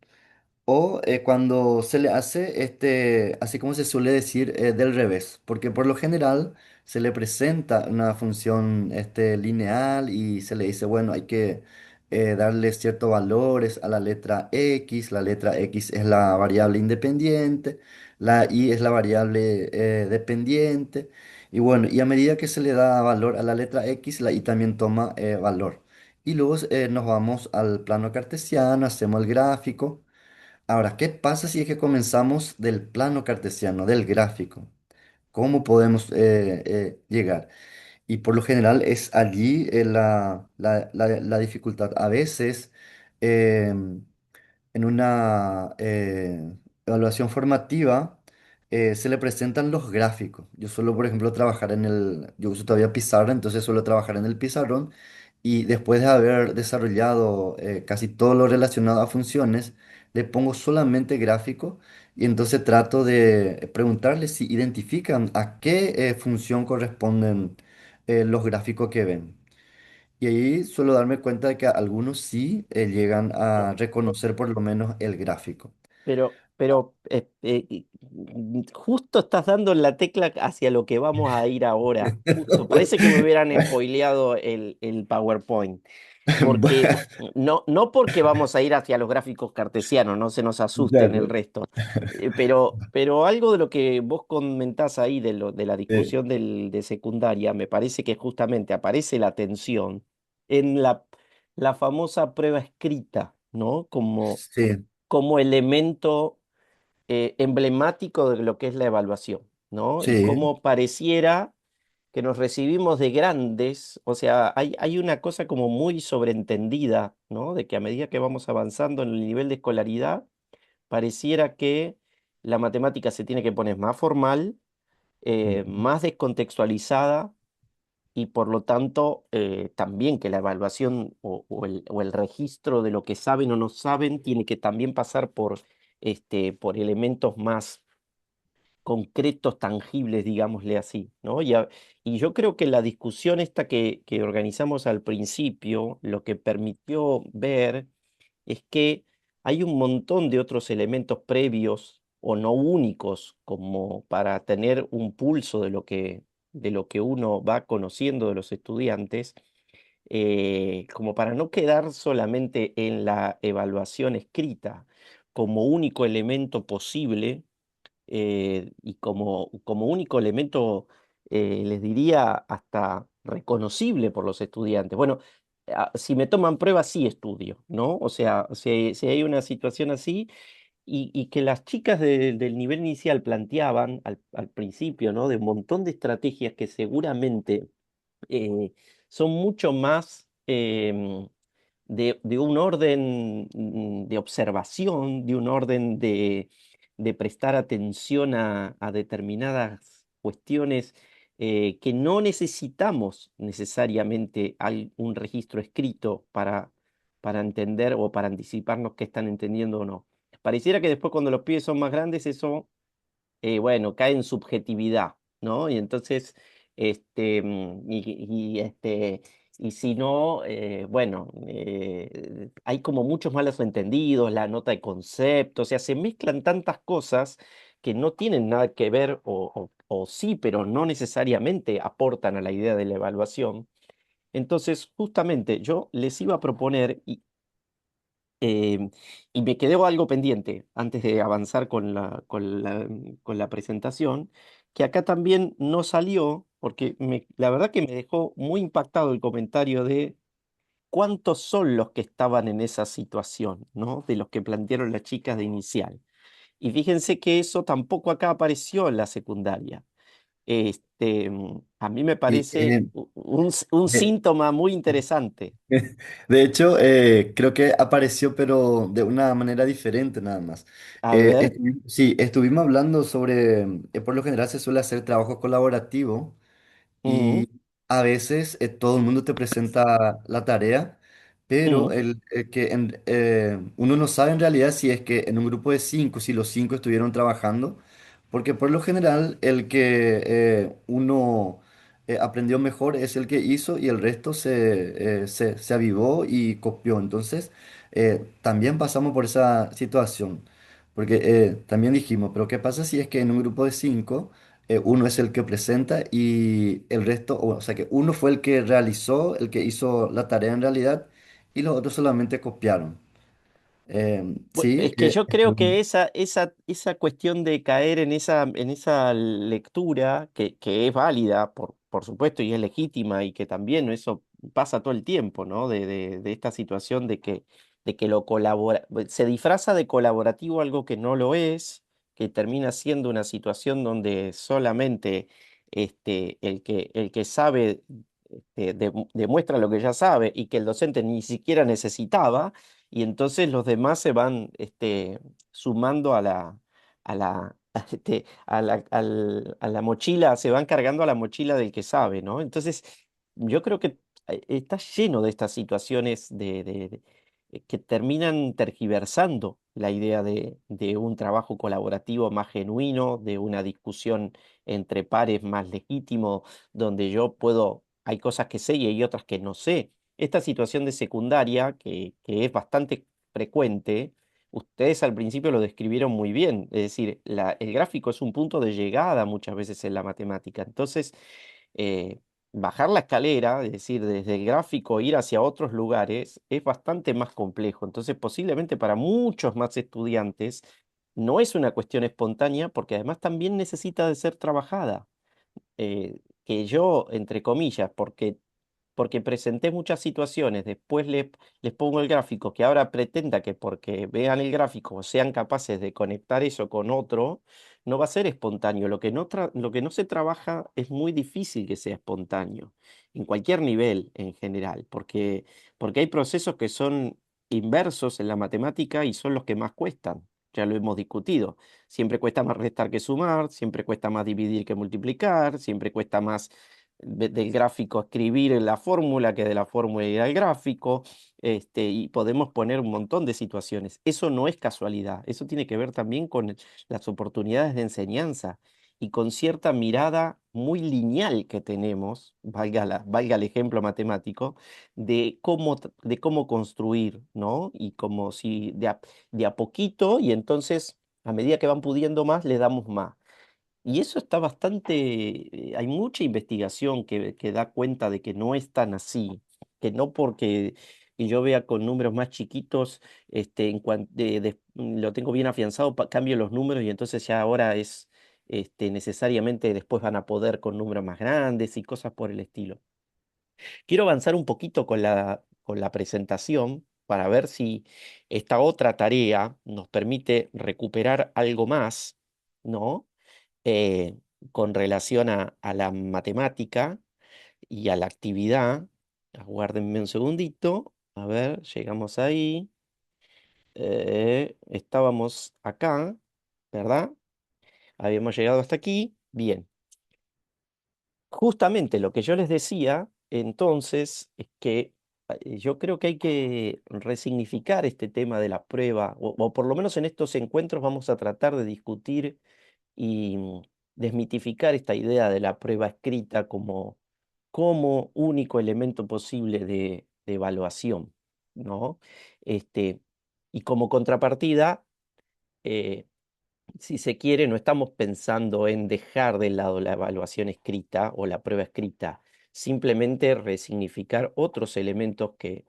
O cuando se le hace, así como se suele decir, del revés, porque por lo general se le presenta una función lineal y se le dice, bueno, hay que darle ciertos valores a la letra X es la variable independiente, la Y es la variable dependiente, y bueno, y a medida que se le da valor a la letra X, la Y también toma valor. Y luego nos vamos al plano cartesiano, hacemos el gráfico. Ahora, ¿qué pasa si es que comenzamos del plano cartesiano, del gráfico? ¿Cómo podemos llegar? Y por lo general es allí la dificultad. A veces em, en una evaluación formativa se le presentan los gráficos. Yo suelo, por ejemplo, yo uso todavía pizarra, entonces suelo trabajar en el pizarrón y después de haber desarrollado casi todo lo relacionado a funciones, le pongo solamente gráfico y entonces trato de preguntarles si identifican a qué función corresponden los gráficos que ven. Y ahí suelo darme cuenta de que algunos sí llegan a reconocer por lo menos el gráfico. Justo estás dando en la tecla hacia lo que vamos a ir ahora. Justo, parece que me hubieran spoileado el PowerPoint. Porque Bueno, no porque vamos a ir hacia los gráficos cartesianos, no se nos asusten el claro. resto. Pero algo de lo que vos comentás ahí de la Sí, discusión de secundaria, me parece que justamente aparece la tensión en la famosa prueba escrita, ¿no? sí, Como elemento emblemático de lo que es la evaluación, ¿no? Y sí, cómo pareciera que nos recibimos de grandes, o sea, hay una cosa como muy sobreentendida, ¿no? De que a medida que vamos avanzando en el nivel de escolaridad, pareciera que la matemática se tiene que poner más formal, ujú, más descontextualizada y por lo tanto también que la evaluación o el registro de lo que saben o no saben tiene que también pasar por elementos más concretos, tangibles, digámosle así, ¿no? Y yo creo que la discusión esta que organizamos al principio, lo que permitió ver es que hay un montón de otros elementos previos o no únicos como para tener un pulso de lo que uno va conociendo de los estudiantes, como para no quedar solamente en la evaluación escrita como único elemento posible y como único elemento, les diría, hasta reconocible por los estudiantes. Bueno, si me toman pruebas, sí estudio, ¿no? O sea, si hay una situación así y que las chicas del nivel inicial planteaban al principio, ¿no? De un montón de estrategias que seguramente son mucho más de un orden de observación, de un orden de prestar atención a determinadas cuestiones que no necesitamos necesariamente un registro escrito para entender o para anticiparnos qué están entendiendo o no. Pareciera que después cuando los pibes son más grandes, eso bueno, cae en subjetividad, ¿no? Y entonces, y si no, bueno, hay como muchos malos entendidos, la nota de concepto, o sea, se mezclan tantas cosas que no tienen nada que ver, o sí, pero no necesariamente aportan a la idea de la evaluación. Entonces, justamente yo les iba a proponer, Em, y me quedó algo pendiente antes de avanzar con la presentación, que acá también no salió, porque la verdad que me dejó muy impactado el comentario de cuántos son los que estaban en esa situación, ¿no? De los que plantearon las chicas de inicial. Y fíjense que eso tampoco acá apareció en la secundaria. A mí me sí, parece un de, síntoma muy interesante. de hecho, creo que apareció, pero de una manera diferente nada más. A ver. Sí, estuvimos hablando sobre, por lo general se suele hacer trabajo colaborativo. Mm, Y a veces todo el mundo te presenta la tarea, pero mm. uno no sabe en realidad si es que en un grupo de cinco, si los cinco estuvieron trabajando, porque por lo general el que uno aprendió mejor es el que hizo y el resto se avivó y copió. Entonces, también pasamos por esa situación, porque también dijimos, pero ¿qué pasa si es que en un grupo de cinco uno es el que presenta y el resto, o sea que uno fue el que realizó, el que hizo la tarea en realidad y los otros solamente copiaron? Sí, Es que yo creo que esa cuestión de caer en esa lectura, que es válida, por supuesto, y es legítima, y que también eso pasa todo el tiempo, ¿no? De esta situación de que se disfraza de colaborativo algo que no lo es, que termina siendo una situación donde solamente el que sabe demuestra lo que ya sabe y que el docente ni siquiera necesitaba. y entonces los demás se van sumando a la, a la mochila, se van cargando a la mochila del que sabe, ¿no? Entonces, yo creo que está lleno de estas situaciones que terminan tergiversando la idea de un trabajo colaborativo más genuino, de una discusión entre pares más legítimo, donde yo puedo, hay cosas que sé y hay otras que no sé. Esta situación de secundaria, que es bastante frecuente, ustedes al principio lo describieron muy bien, es decir, el gráfico es un punto de llegada muchas veces en la matemática. Entonces, eh, bajar la escalera, es decir, desde el gráfico ir hacia otros lugares, es bastante más complejo. Entonces, posiblemente para muchos más estudiantes no es una cuestión espontánea, porque además también necesita de ser trabajada. Que yo, entre comillas, porque presenté muchas situaciones, después les pongo el gráfico, que ahora pretenda que porque vean el gráfico sean capaces de conectar eso con otro, no va a ser espontáneo. Lo que no se trabaja es muy difícil que sea espontáneo, en cualquier nivel en general, porque hay procesos que son inversos en la matemática y son los que más cuestan. Ya lo hemos discutido. Siempre cuesta más restar que sumar, siempre cuesta más dividir que multiplicar, siempre cuesta más del gráfico escribir la fórmula que de la fórmula ir al gráfico, y podemos poner un montón de situaciones. Eso no es casualidad, eso tiene que ver también con las oportunidades de enseñanza y con cierta mirada muy lineal que tenemos, valga el ejemplo matemático, de cómo construir, ¿no? Y como si de a poquito, y entonces a medida que van pudiendo más, le damos más. Y eso está bastante, hay mucha investigación que da cuenta de que no es tan así, que no porque yo vea con números más chiquitos, lo tengo bien afianzado, cambio los números y entonces ya ahora es necesariamente después van a poder con números más grandes y cosas por el estilo. Quiero avanzar un poquito con la presentación para ver si esta otra tarea nos permite recuperar algo más, ¿no? eh, con relación a la matemática y a la actividad. Aguárdenme un segundito. A ver, llegamos ahí. Estábamos acá, ¿verdad? Habíamos llegado hasta aquí. Bien. Justamente lo que yo les decía entonces es que yo creo que hay que resignificar este tema de la prueba, o por lo menos en estos encuentros vamos a tratar de discutir y desmitificar esta idea de la prueba escrita como único elemento posible de evaluación, ¿no? Este, y como contrapartida, eh, si se quiere, no estamos pensando en dejar de lado la evaluación escrita o la prueba escrita, simplemente resignificar otros elementos que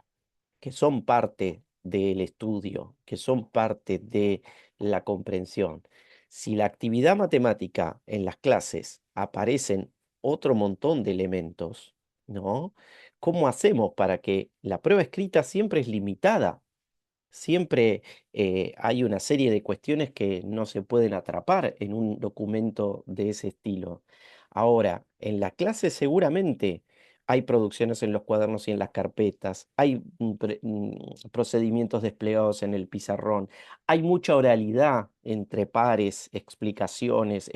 son parte del estudio, que son parte de la comprensión. Si la actividad matemática en las clases aparecen otro montón de elementos, ¿no? ¿Cómo hacemos para que la prueba escrita siempre es limitada? Siempre hay una serie de cuestiones que no se pueden atrapar en un documento de ese estilo. Ahora, en la clase seguramente hay producciones en los cuadernos y en las carpetas, hay procedimientos desplegados en el pizarrón, hay mucha oralidad entre pares, explicaciones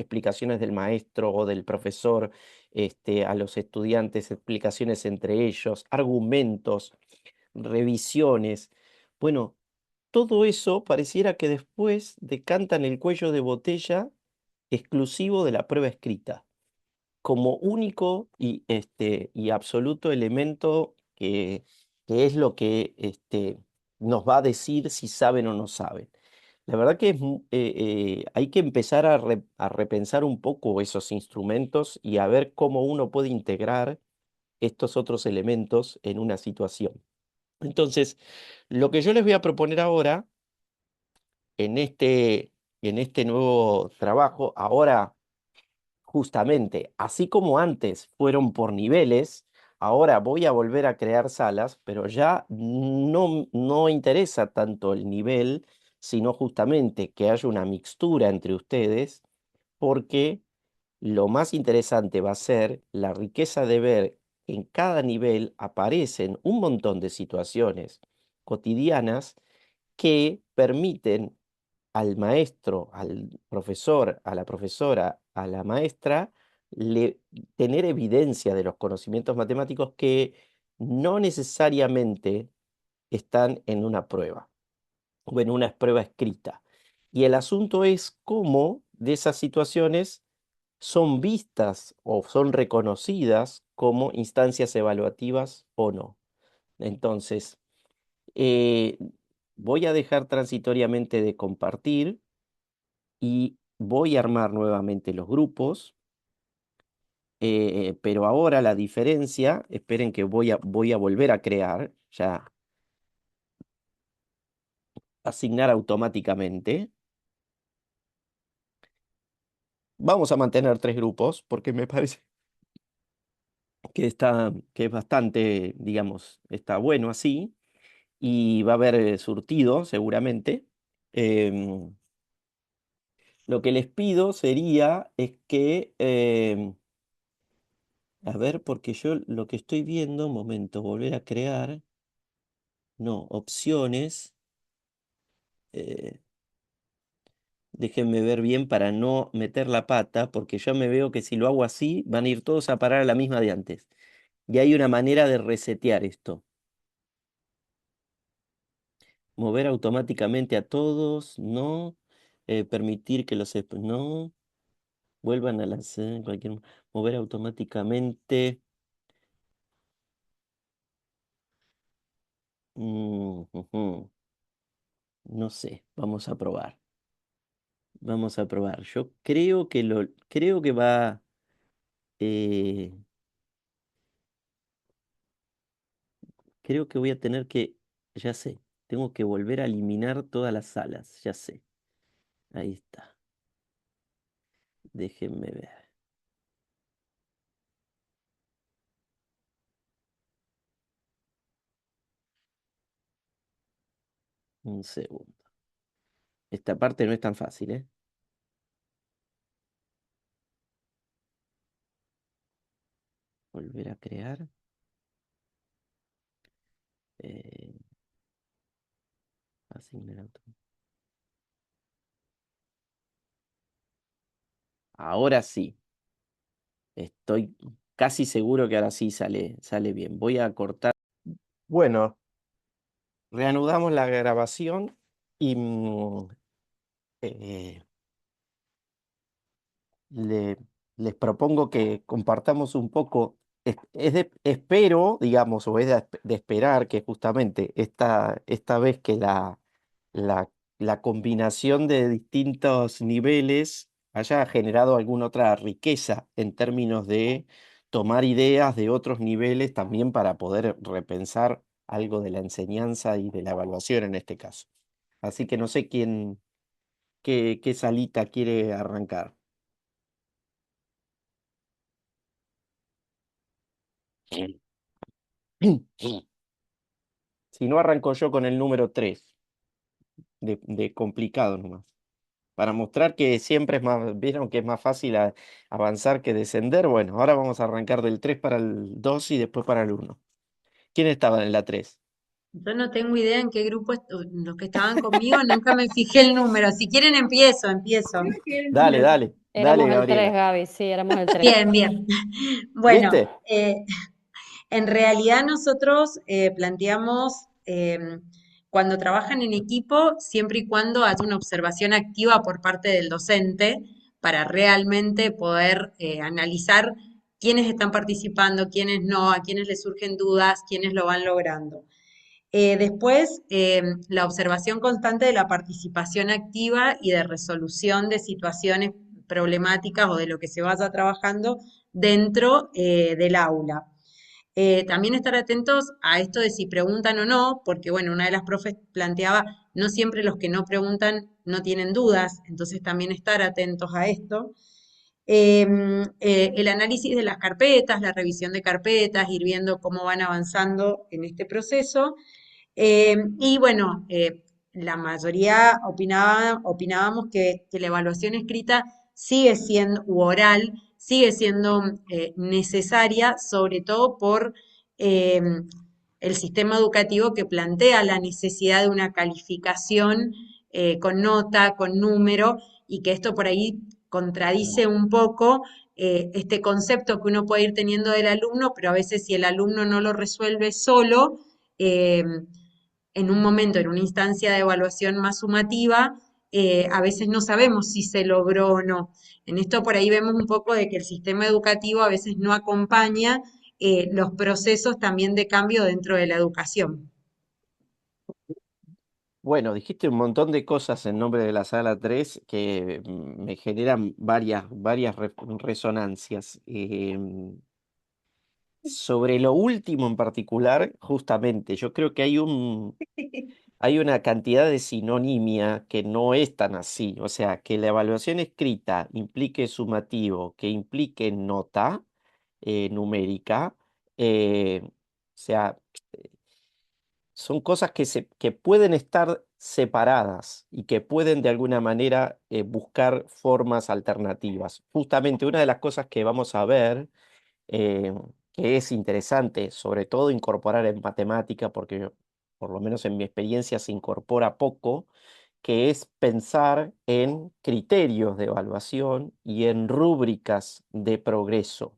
del maestro o del profesor a los estudiantes, explicaciones entre ellos, argumentos, revisiones. Bueno, todo eso pareciera que después decantan el cuello de botella exclusivo de la prueba escrita, como único y absoluto elemento que es lo que nos va a decir si saben o no saben. La verdad que hay que empezar a repensar un poco esos instrumentos y a ver cómo uno puede integrar estos otros elementos en una situación. Entonces, lo que yo les voy a proponer ahora en en este nuevo trabajo, ahora justamente, así como antes fueron por niveles, ahora voy a volver a crear salas, pero ya no interesa tanto el nivel, sino justamente que haya una mixtura entre ustedes, porque lo más interesante va a ser la riqueza de ver que en cada nivel aparecen un montón de situaciones cotidianas que permiten al maestro, al profesor, a la profesora, a la maestra, tener evidencia de los conocimientos matemáticos que no necesariamente están en una prueba o en una prueba escrita. Y el asunto es cómo de esas situaciones son vistas o son reconocidas como instancias evaluativas o no. Entonces, eh, voy a dejar transitoriamente de compartir y voy a armar nuevamente los grupos, pero ahora la diferencia, esperen que voy a volver a crear, ya asignar automáticamente. Vamos a mantener 3 grupos porque me parece que es bastante, digamos, está bueno así y va a haber surtido seguramente. Em, lo que les pido sería es que, a ver, porque yo lo que estoy viendo, un momento, volver a crear, no, opciones, eh, déjenme ver bien para no meter la pata, porque yo me veo que si lo hago así, van a ir todos a parar a la misma de antes. Y hay una manera de resetear esto. Mover automáticamente a todos, no. Permitir que los... No. Vuelvan a lanzar cualquier... Mover automáticamente. Ujú. No sé, vamos a probar. Vamos a probar. Yo creo que va... eh, creo que voy a tener que... Ya sé, tengo que volver a eliminar todas las salas, ya sé. Ahí está. Déjenme ver. Un segundo. Esta parte no es tan fácil, ¿eh? Volver a crear. Eh, asignar Ahora sí. Estoy casi seguro que ahora sí sale bien. Voy a cortar. Bueno, reanudamos la grabación y eh, le- les propongo que compartamos un poco. Espero, digamos, o es de esperar que justamente esta vez que la, la combinación de distintos niveles haya generado alguna otra riqueza en términos de tomar ideas de otros niveles también para poder repensar algo de la enseñanza y de la evaluación en este caso. Así que no sé qué salita quiere arrancar. Si no, arranco yo con el número 3 de complicado nomás. Para mostrar que siempre es más, vieron que es más fácil avanzar que descender. Bueno, ahora vamos a arrancar del 3 para el 2 y después para el 1. ¿Quién estaba en la 3? Yo no tengo idea en qué grupo los que estaban conmigo, nunca me fijé el número. Si quieren empiezo. Dale, dale, Éramos dale, el 3, Gabriela. Gaby, sí, éramos el 3. Bien, bien. Bueno, ¿Viste? en realidad nosotros planteamos cuando trabajan en equipo, siempre y cuando haya una observación activa por parte del docente para realmente poder analizar quiénes están participando, quiénes no, a quiénes les surgen dudas, quiénes lo van logrando. Después, la observación constante de la participación activa y de resolución de situaciones problemáticas o de lo que se vaya trabajando dentro del aula. También estar atentos a esto de si preguntan o no, porque bueno, una de las profes planteaba, no siempre los que no preguntan no tienen dudas, entonces también estar atentos a esto. El análisis de las carpetas, la revisión de carpetas, ir viendo cómo van avanzando en este proceso. Y bueno, la mayoría opinábamos que la evaluación escrita sigue siendo, u oral, sigue siendo necesaria, sobre todo por eh, el sistema educativo que plantea la necesidad de una calificación con nota, con número, y que esto por ahí contradice un poco este concepto que uno puede ir teniendo del alumno, pero a veces si el alumno no lo resuelve solo, eh, en un momento, en una instancia de evaluación más sumativa, a veces no sabemos si se logró o no. En esto por ahí vemos un poco de que el sistema educativo a veces no acompaña los procesos también de cambio dentro de la educación. Bueno, dijiste un montón de cosas en nombre de la sala 3 que me generan varias resonancias. Sobre lo último en particular, justamente, yo creo que hay una cantidad de sinonimia que no es tan así. O sea, que la evaluación escrita implique sumativo, que implique nota numérica, o sea, son cosas que pueden estar separadas y que pueden de alguna manera buscar formas alternativas. Justamente una de las cosas que vamos a ver, eh, que es interesante, sobre todo incorporar en matemática, porque por lo menos en mi experiencia se incorpora poco, que es pensar en criterios de evaluación y en rúbricas de progreso.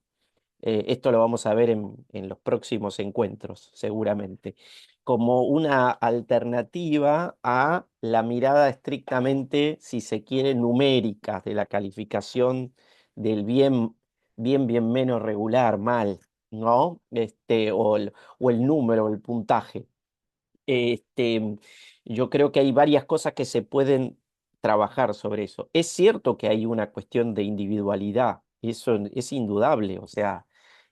Esto lo vamos a ver en los próximos encuentros, seguramente, como una alternativa a la mirada estrictamente, si se quiere, numérica de la calificación del bien menos regular, mal, ¿no? O el número, el puntaje. Este, yo creo que hay varias cosas que se pueden trabajar sobre eso. Es cierto que hay una cuestión de individualidad, eso es indudable, o sea,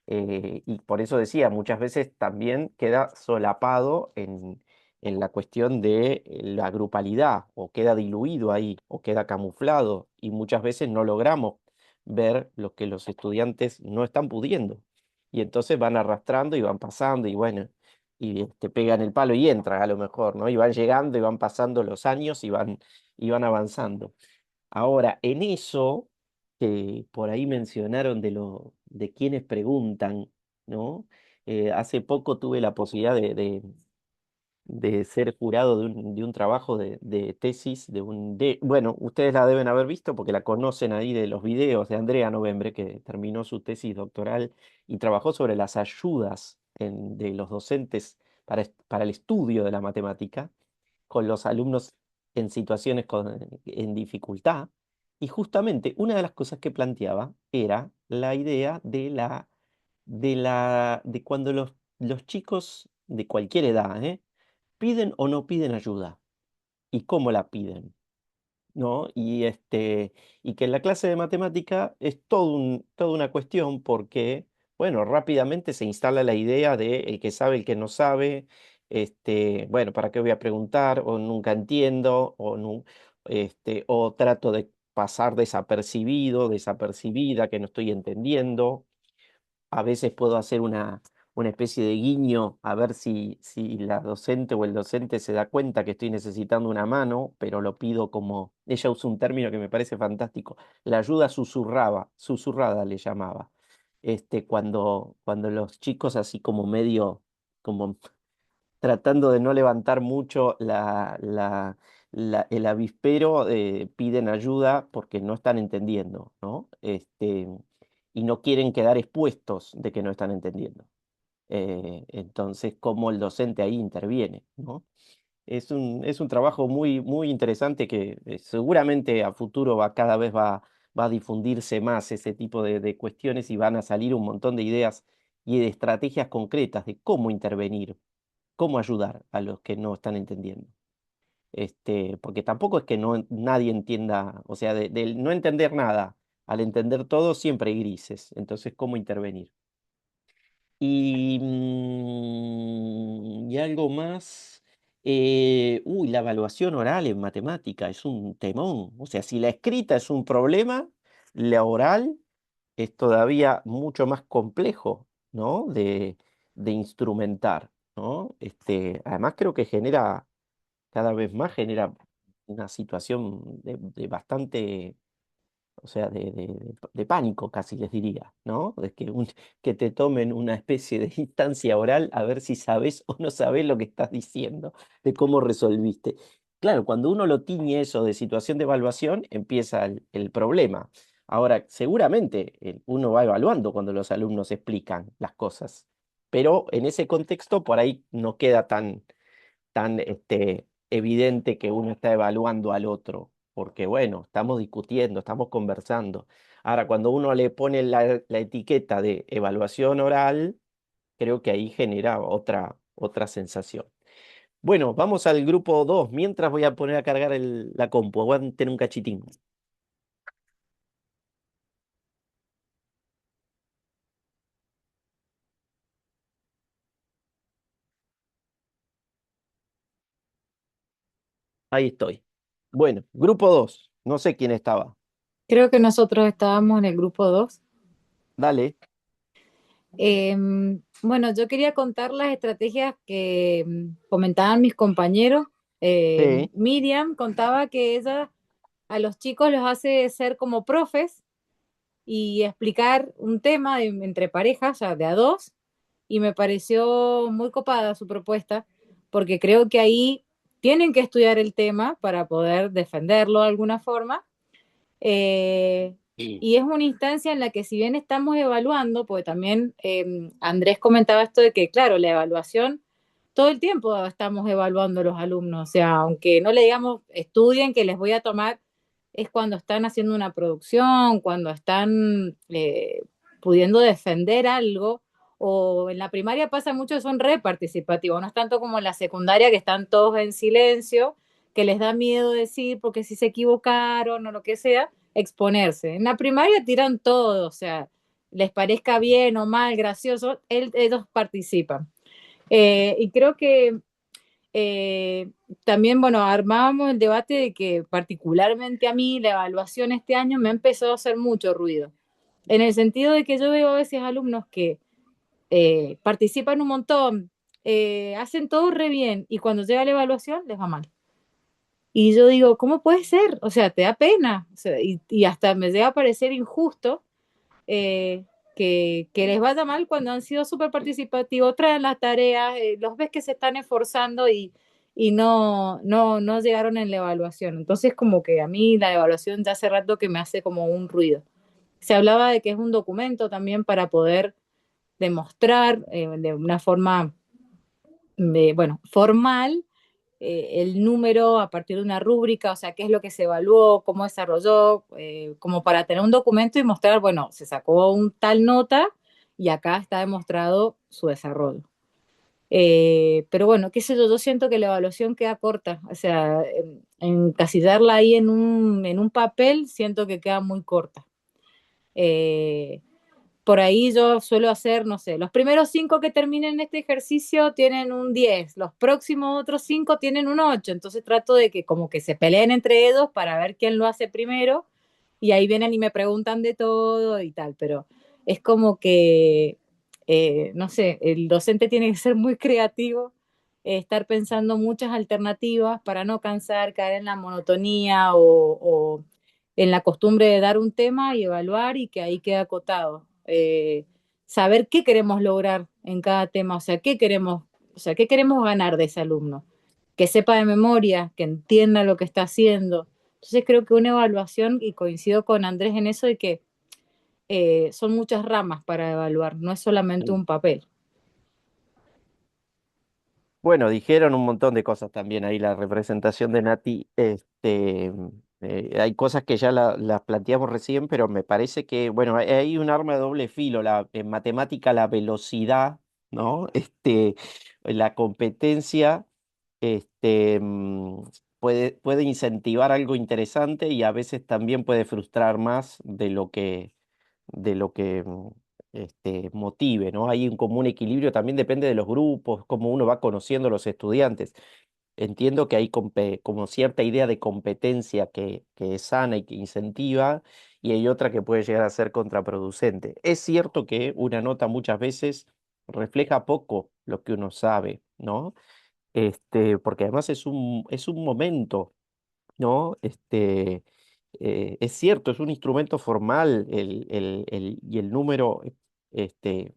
y por eso decía, muchas veces también queda solapado en la cuestión de la grupalidad, o queda diluido ahí, o queda camuflado, y muchas veces no logramos ver lo que los estudiantes no están pudiendo. Y entonces van arrastrando y van pasando, y bueno y te pegan el palo y entran a lo mejor, ¿no? Y van llegando y van pasando los años y van avanzando. Ahora, en eso que por ahí mencionaron de quienes preguntan, ¿no? Hace poco tuve la posibilidad de ser jurado de un trabajo de tesis, bueno, ustedes la deben haber visto porque la conocen ahí de los videos de Andrea Novembre, que terminó su tesis doctoral y trabajó sobre las ayudas de los docentes para el estudio de la matemática con los alumnos en situaciones en dificultad. Y justamente una de las cosas que planteaba era la idea de cuando los chicos de cualquier edad, piden o no piden ayuda y cómo la piden, ¿no? Y que en la clase de matemática es toda una cuestión porque, bueno, rápidamente se instala la idea de el que sabe, el que no sabe, bueno, ¿para qué voy a preguntar? O nunca entiendo, o trato de pasar desapercibido, desapercibida, que no estoy entendiendo. A veces puedo hacer una especie de guiño a ver si la docente o el docente se da cuenta que estoy necesitando una mano, pero lo pido como, ella usa un término que me parece fantástico, la ayuda susurrada le llamaba. Cuando los chicos así como medio, como tratando de no levantar mucho el avispero, piden ayuda porque no están entendiendo, ¿no? Y no quieren quedar expuestos de que no están entendiendo. Entonces, cómo el docente ahí interviene, ¿no? Es un trabajo muy, muy interesante que seguramente a futuro va a difundirse más ese tipo de cuestiones y van a salir un montón de ideas y de estrategias concretas de cómo intervenir, cómo ayudar a los que no están entendiendo. Porque tampoco es que nadie entienda, o sea, del no entender nada al entender todo siempre hay grises, entonces, ¿cómo intervenir? Y algo más, la evaluación oral en matemática es un temón, o sea, si la escrita es un problema, la oral es todavía mucho más complejo, ¿no? De instrumentar, ¿no? Además creo que cada vez más genera una situación de bastante, o sea, de pánico casi les diría, ¿no? De que te tomen una especie de instancia oral a ver si sabes o no sabes lo que estás diciendo, de cómo resolviste. Claro, cuando uno lo tiñe eso de situación de evaluación, empieza el problema. Ahora, seguramente uno va evaluando cuando los alumnos explican las cosas, pero en ese contexto por ahí no queda tan evidente que uno está evaluando al otro, porque bueno, estamos discutiendo, estamos conversando. Ahora, cuando uno le pone la etiqueta de evaluación oral, creo que ahí genera otra sensación. Bueno, vamos al grupo 2. Mientras voy a poner a cargar la compu, aguanten un cachitín. Ahí estoy. Bueno, grupo 2. No sé quién estaba. Creo que nosotros estábamos en el grupo 2. Dale. Bueno, yo quería contar las estrategias que comentaban mis compañeros. Sí. Miriam contaba que ella a los chicos los hace ser como profes y explicar un tema entre parejas, o sea, de a dos, y me pareció muy copada su propuesta, porque creo que ahí tienen que estudiar el tema para poder defenderlo de alguna forma. Y es una instancia en la que si bien estamos evaluando, porque también Andrés comentaba esto de que, claro, la evaluación, todo el tiempo estamos evaluando a los alumnos, o sea, aunque no le digamos estudien que les voy a tomar, es cuando están haciendo una producción, cuando están pudiendo defender algo, o en la primaria pasa mucho, son re participativos, no es tanto como en la secundaria que están todos en silencio, que les da miedo decir porque si se equivocaron o lo que sea, exponerse. En la primaria tiran todo, o sea, les parezca bien o mal, gracioso, ellos participan. Y creo que también, bueno, armábamos el debate de que particularmente a mí la evaluación este año me ha empezado a hacer mucho ruido, en el sentido de que yo veo a veces alumnos que participan un montón, hacen todo re bien y cuando llega la evaluación les va mal. Y yo digo, ¿cómo puede ser? O sea, te da pena. O sea, y hasta me llega a parecer injusto eh, que les vaya mal cuando han sido súper participativos, traen las tareas, los ves que se están esforzando y no llegaron en la evaluación. Entonces, como que a mí la evaluación ya hace rato que me hace como un ruido. Se hablaba de que es un documento también para poder demostrar de una forma, bueno, formal el número a partir de una rúbrica, o sea, qué es lo que se evaluó, cómo desarrolló, como para tener un documento y mostrar, bueno, se sacó un tal nota y acá está demostrado su desarrollo. Pero bueno, qué sé yo, yo siento que la evaluación queda corta, o sea, encasillarla ahí en un papel, siento que queda muy corta. Eh, por ahí yo suelo hacer, no sé, los primeros 5 que terminen este ejercicio tienen un 10, los próximos otros 5 tienen un 8, entonces trato de que como que se peleen entre ellos para ver quién lo hace primero y ahí vienen y me preguntan de todo y tal, pero es como que, no sé, el docente tiene que ser muy creativo, estar pensando muchas alternativas para no cansar, caer en la monotonía o en la costumbre de dar un tema y evaluar y que ahí queda acotado. Saber qué queremos lograr en cada tema, o sea, qué queremos ganar de ese alumno, que sepa de memoria, que entienda lo que está haciendo. Entonces creo que una evaluación, y coincido con Andrés en eso, de que son muchas ramas para evaluar, no es solamente un papel. Bueno, dijeron un montón de cosas también ahí, la representación de Nati. Hay cosas que ya las planteamos recién, pero me parece que, bueno, hay un arma de doble filo. En matemática, la velocidad, ¿no? La competencia, este, mm, puede incentivar algo interesante y a veces también puede frustrar más de lo que motive, ¿no? Hay un común equilibrio, también depende de los grupos, cómo uno va conociendo a los estudiantes. Entiendo que hay como cierta idea de competencia que es sana y que incentiva, y hay otra que puede llegar a ser contraproducente. Es cierto que una nota muchas veces refleja poco lo que uno sabe, ¿no? Porque además es un momento, ¿no? Es cierto, es un instrumento formal y el número este,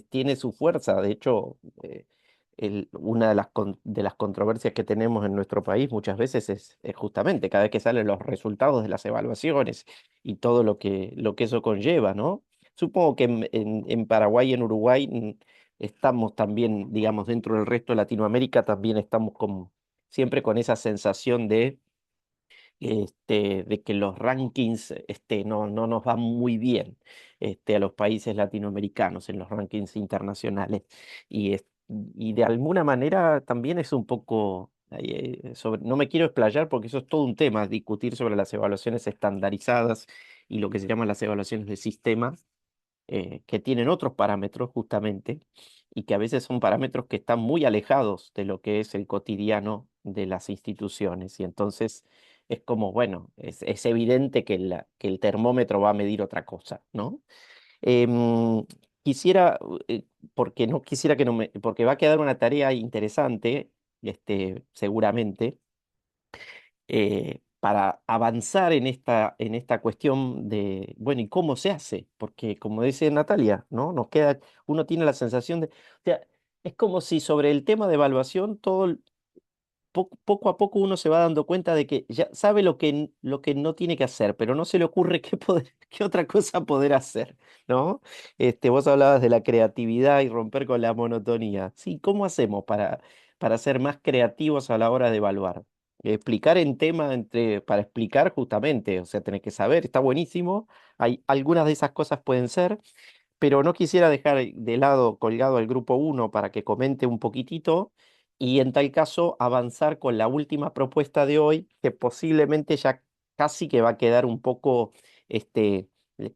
tiene su fuerza. De hecho, una de de las controversias que tenemos en nuestro país muchas veces es justamente cada vez que salen los resultados de las evaluaciones y todo lo que eso conlleva, ¿no? Supongo que en Paraguay y en Uruguay estamos también, digamos, dentro del resto de Latinoamérica, también estamos siempre con esa sensación de que los rankings no nos van muy bien a los países latinoamericanos en los rankings internacionales. Y, y de alguna manera también es un poco, no me quiero explayar porque eso es todo un tema, discutir sobre las evaluaciones estandarizadas y lo que se llaman las evaluaciones de sistema, que tienen otros parámetros justamente, y que a veces son parámetros que están muy alejados de lo que es el cotidiano de las instituciones. Y entonces es como, bueno, es evidente que, que el termómetro va a medir otra cosa, ¿no? Em, quisiera, porque no quisiera que no me, porque va a quedar una tarea interesante, seguramente, para avanzar en esta cuestión de, bueno, ¿y cómo se hace? Porque como dice Natalia, ¿no? Nos queda, uno tiene la sensación de, o sea, es como si sobre el tema de evaluación poco a poco uno se va dando cuenta de que ya sabe lo que no tiene que hacer, pero no se le ocurre qué otra cosa poder hacer, ¿no? Vos hablabas de la creatividad y romper con la monotonía. Sí, ¿cómo hacemos para ser más creativos a la hora de evaluar? Explicar en tema para explicar justamente, o sea, tenés que saber, está buenísimo. Hay algunas de esas cosas pueden ser, pero no quisiera dejar de lado colgado al grupo uno para que comente un poquitito y en tal caso avanzar con la última propuesta de hoy, que posiblemente ya casi que va a quedar un poco,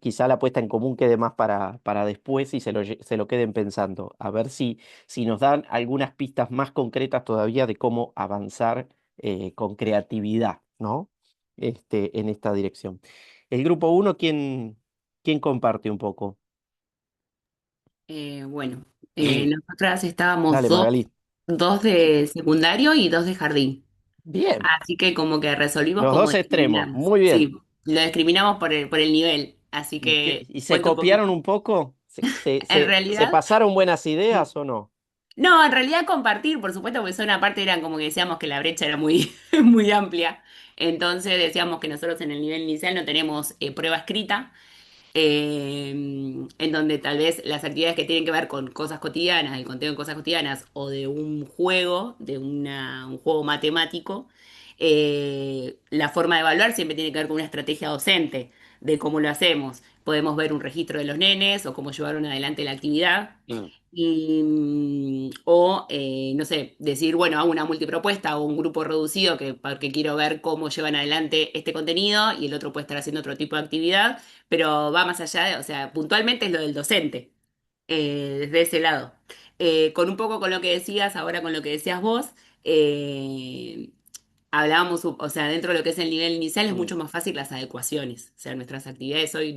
quizá la puesta en común quede más para después y se lo queden pensando, a ver si nos dan algunas pistas más concretas todavía de cómo avanzar con creatividad, ¿no? En esta dirección. El grupo uno, ¿quién comparte un poco? Bueno, nosotras estábamos Dale, Magalí. dos de secundario y dos de jardín. Bien, Así que como que resolvimos los como dos extremos, discriminarnos. muy bien. Sí, lo discriminamos por el nivel. Así que ¿Y se cuento un poquito. copiaron un poco? En Se realidad, pasaron buenas ideas o no? no, en realidad compartir, por supuesto, porque son aparte eran como que decíamos que la brecha era muy, muy amplia. Entonces decíamos que nosotros en el nivel inicial no tenemos prueba escrita, en donde tal vez las actividades que tienen que ver con cosas cotidianas, el contenido de cosas cotidianas o de un juego, un juego matemático, la forma de evaluar siempre tiene que ver con una estrategia docente de cómo lo hacemos. Podemos ver un registro de los nenes o cómo llevaron adelante la actividad. Mm, No sé, decir, bueno, hago una multipropuesta o un grupo reducido porque quiero ver cómo llevan adelante este contenido y el otro puede estar haciendo otro tipo de actividad, pero va más allá o sea, puntualmente es lo del docente, desde ese lado. Con un poco con lo que decías, ahora con lo que decías vos, eh, hablábamos, o sea, dentro de lo que es el nivel inicial es mm, mucho más fácil las adecuaciones. O sea, nuestras actividades hoy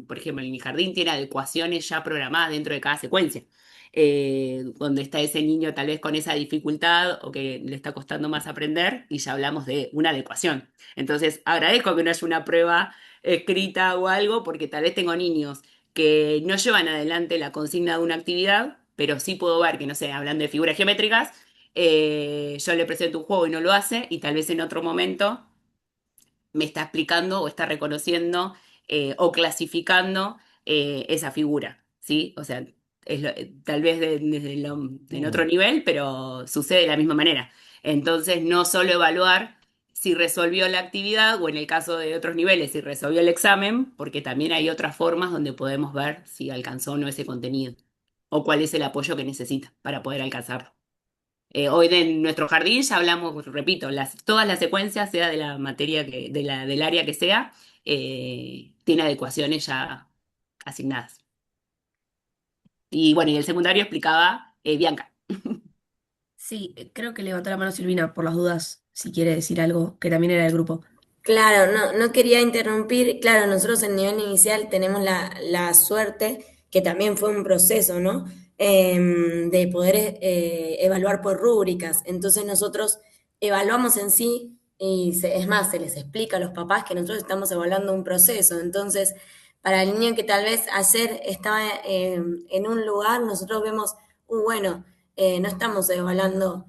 por ejemplo, en mi jardín tiene adecuaciones ya programadas dentro de cada secuencia. Donde está ese niño tal vez con esa dificultad o que le está costando más aprender y ya hablamos de una adecuación. Entonces, agradezco que no haya una prueba escrita o algo porque tal vez tengo niños que no llevan adelante la consigna de una actividad, pero sí puedo ver que, no sé, hablando de figuras geométricas, yo le presento un juego y no lo hace, y tal vez en otro momento me está explicando o está reconociendo o clasificando esa figura, ¿sí? O sea, tal vez en otro mm, nivel, pero sucede de la misma manera. Entonces, no solo evaluar si resolvió la actividad o en el caso de otros niveles, si resolvió el examen, porque también hay otras formas donde podemos ver si alcanzó o no ese contenido o cuál es el apoyo que necesita para poder alcanzarlo. Hoy de nuestro jardín ya hablamos, repito, todas las secuencias, sea de la materia del área que sea, tiene adecuaciones ya asignadas. Y bueno, y el secundario explicaba Bianca. Sí, creo que levantó la mano Silvina por las dudas, si quiere decir algo, que también era del grupo. Claro, no quería interrumpir. Claro, nosotros en nivel inicial tenemos la suerte, que también fue un proceso, ¿no? De poder evaluar por rúbricas. Entonces nosotros evaluamos en sí Es más, se les explica a los papás que nosotros estamos evaluando un proceso. Entonces, para el niño que tal vez ayer estaba en un lugar, nosotros vemos, bueno, no estamos evaluando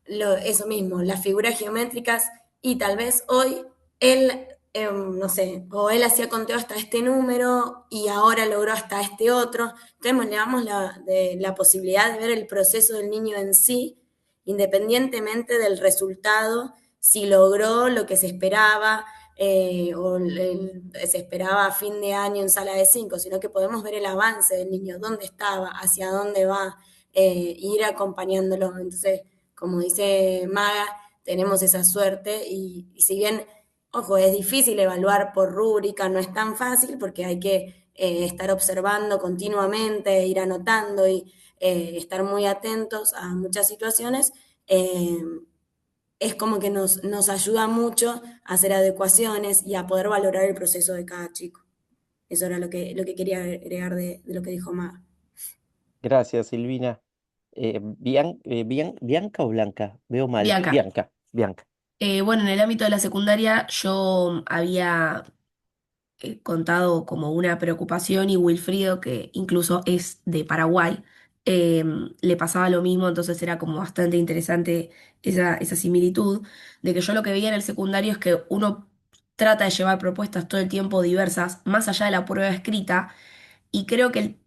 eso mismo, las figuras geométricas, y tal vez hoy él, no sé, o él hacía conteo hasta este número y ahora logró hasta este otro. Entonces le damos la posibilidad de ver el proceso del niño en sí, independientemente del resultado, si logró lo que se esperaba, se esperaba a fin de año en sala de 5, sino que podemos ver el avance del niño, dónde estaba, hacia dónde va, ir acompañándolo. Entonces, como dice Maga, tenemos esa suerte, y si bien, ojo, es difícil evaluar por rúbrica, no es tan fácil porque hay que estar observando continuamente, ir anotando y estar muy atentos a muchas situaciones. eh, es como que nos ayuda mucho a hacer adecuaciones y a poder valorar el proceso de cada chico. Eso era lo que quería agregar de lo que dijo Maga. Gracias, Silvina. ¿Bianca o Blanca? Veo mal. Bianca. Bianca, Bianca. Bueno, en el ámbito de la secundaria yo había contado como una preocupación y Wilfrido, que incluso es de Paraguay, eh, le pasaba lo mismo, entonces era como bastante interesante esa similitud, de que yo lo que veía en el secundario es que uno trata de llevar propuestas todo el tiempo diversas, más allá de la prueba escrita, y creo que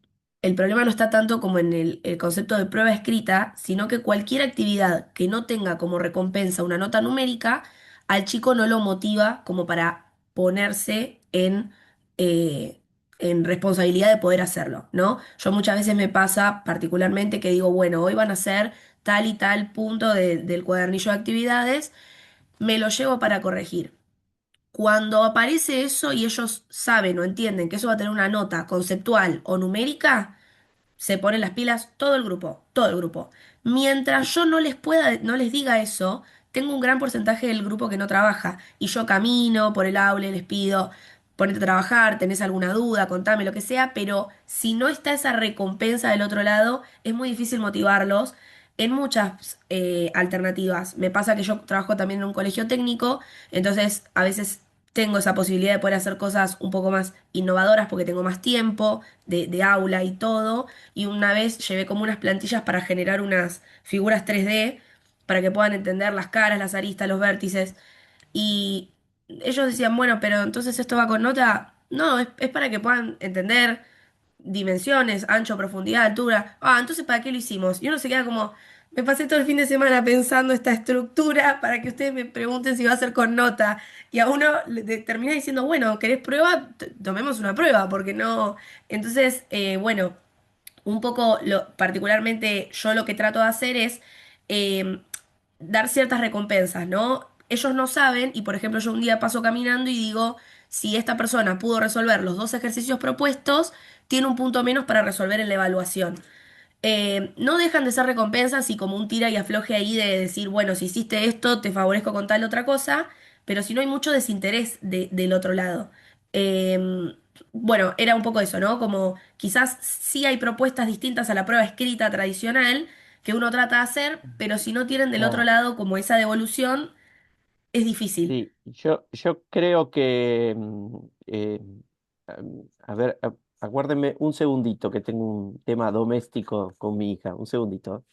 el problema no está tanto como en el concepto de prueba escrita, sino que cualquier actividad que no tenga como recompensa una nota numérica, al chico no lo motiva como para ponerse en responsabilidad de poder hacerlo, ¿no? Yo muchas veces me pasa particularmente que digo, bueno, hoy van a hacer tal y tal punto del cuadernillo de actividades, me lo llevo para corregir. Cuando aparece eso y ellos saben o entienden que eso va a tener una nota conceptual o numérica, se ponen las pilas todo el grupo, todo el grupo. Mientras yo no les diga eso, tengo un gran porcentaje del grupo que no trabaja. Y yo camino por el aula y les pido, ponete a trabajar, tenés alguna duda, contame lo que sea, pero si no está esa recompensa del otro lado, es muy difícil motivarlos en muchas alternativas. Me pasa que yo trabajo también en un colegio técnico, entonces a veces tengo esa posibilidad de poder hacer cosas un poco más innovadoras porque tengo más tiempo de aula y todo. Y una vez llevé como unas plantillas para generar unas figuras 3D para que puedan entender las caras, las aristas, los vértices. Y ellos decían, bueno, pero entonces esto va con nota. No, es para que puedan entender dimensiones, ancho, profundidad, altura. Ah, entonces ¿para qué lo hicimos? Y uno se queda como, me pasé todo el fin de semana pensando esta estructura para que ustedes me pregunten si va a ser con nota. Y a uno termina diciendo, bueno, ¿querés prueba? Tomemos una prueba, porque no. Entonces, bueno, un poco, particularmente yo lo que trato de hacer es eh, dar ciertas recompensas, ¿no? Ellos no saben, y por ejemplo yo un día paso caminando y digo, si esta persona pudo resolver los dos ejercicios propuestos, tiene un punto menos para resolver en la evaluación. No dejan de ser recompensas y como un tira y afloje ahí de decir, bueno, si hiciste esto, te favorezco con tal otra cosa, pero si no hay mucho desinterés del otro lado. Bueno, era un poco eso, ¿no? Como quizás sí hay propuestas distintas a la prueba escrita tradicional que uno trata de hacer, pero si no tienen del otro No, lado como esa devolución, es difícil. sí, yo creo que, a ver, aguárdenme un segundito que tengo un tema doméstico con mi hija, un segundito.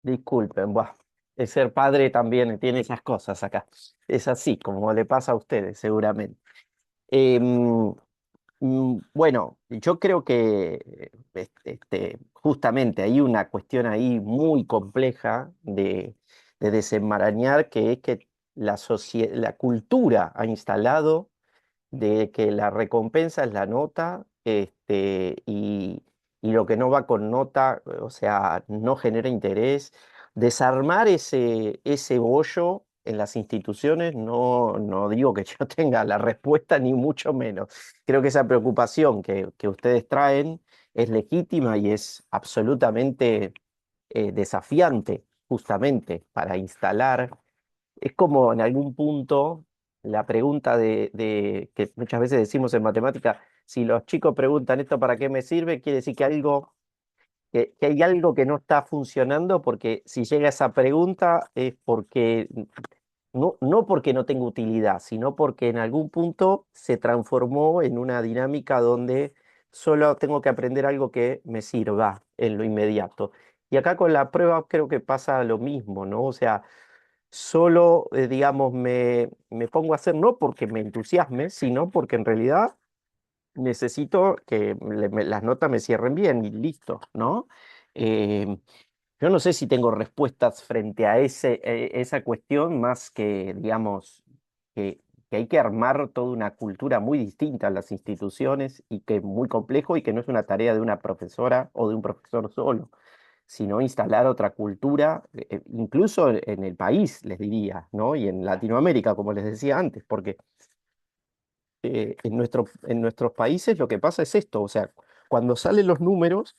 Disculpen, buah, el ser padre también tiene esas cosas acá. Es así, como le pasa a ustedes, seguramente. Em, bueno, yo creo que justamente hay una cuestión ahí muy compleja de desenmarañar, que es que la cultura ha instalado de que la recompensa es la nota, y lo que no va con nota, o sea, no genera interés. Desarmar ese bollo en las instituciones, no digo que yo tenga la respuesta, ni mucho menos. Creo que esa preocupación que ustedes traen es legítima y es absolutamente desafiante, justamente, para instalar. Es como en algún punto la pregunta que muchas veces decimos en matemática, si los chicos preguntan esto para qué me sirve, quiere decir que hay algo que no está funcionando, porque si llega esa pregunta es porque no porque no tenga utilidad, sino porque en algún punto se transformó en una dinámica donde solo tengo que aprender algo que me sirva en lo inmediato. Y acá con la prueba creo que pasa lo mismo, ¿no? O sea, solo, digamos, me pongo a hacer no porque me entusiasme, sino porque en realidad necesito que las notas me cierren bien y listo, ¿no? Eh, yo no sé si tengo respuestas frente a esa cuestión, más que, digamos, que hay que armar toda una cultura muy distinta en las instituciones y que es muy complejo y que no es una tarea de una profesora o de un profesor solo, sino instalar otra cultura, incluso en el país, les diría, ¿no? Y en Latinoamérica, como les decía antes, porque en nuestros países lo que pasa es esto, o sea, cuando salen los números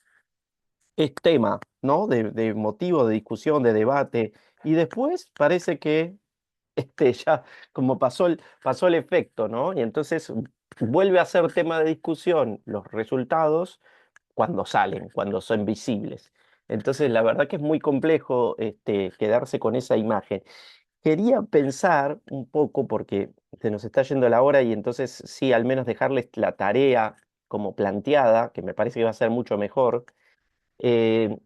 es tema, ¿no? De motivo, de discusión, de debate, y después parece que ya como pasó el efecto, ¿no? Y entonces vuelve a ser tema de discusión los resultados cuando salen, cuando son visibles. Entonces, la verdad que es muy complejo quedarse con esa imagen. Quería pensar un poco, porque se nos está yendo la hora, y entonces sí, al menos dejarles la tarea como planteada, que me parece que va a ser mucho mejor. eh,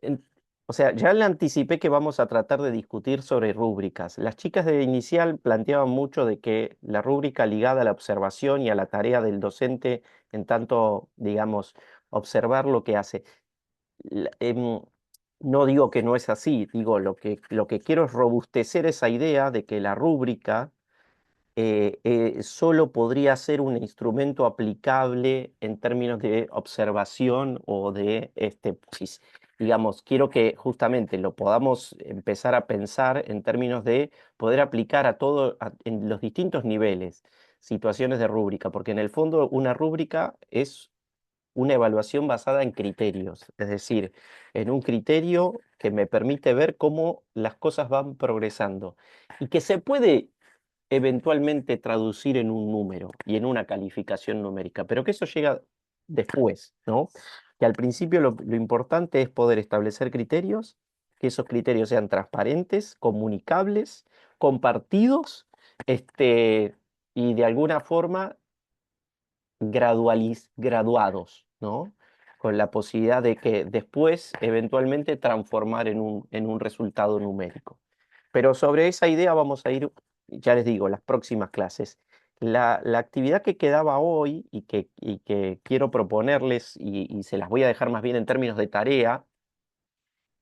en- o sea, ya le anticipé que vamos a tratar de discutir sobre rúbricas. Las chicas de inicial planteaban mucho de que la rúbrica ligada a la observación y a la tarea del docente, en tanto, digamos, observar lo que hace. la- em, no digo que no es así, digo lo que quiero es robustecer esa idea de que la rúbrica solo podría ser un instrumento aplicable en términos de observación o de, digamos, quiero que justamente lo podamos empezar a pensar en términos de poder aplicar a todo, en los distintos niveles, situaciones de rúbrica, porque en el fondo una rúbrica es una evaluación basada en criterios, es decir, en un criterio que me permite ver cómo las cosas van progresando y que se puede eventualmente traducir en un número y en una calificación numérica, pero que eso llega después, ¿no? Que al principio lo importante es poder establecer criterios, que esos criterios sean transparentes, comunicables, compartidos, y de alguna forma graduados, ¿no? Con la posibilidad de que después eventualmente transformar en un resultado numérico. Pero sobre esa idea vamos a ir, ya les digo, las próximas clases. La actividad que quedaba hoy y que quiero proponerles, y se las voy a dejar más bien en términos de tarea,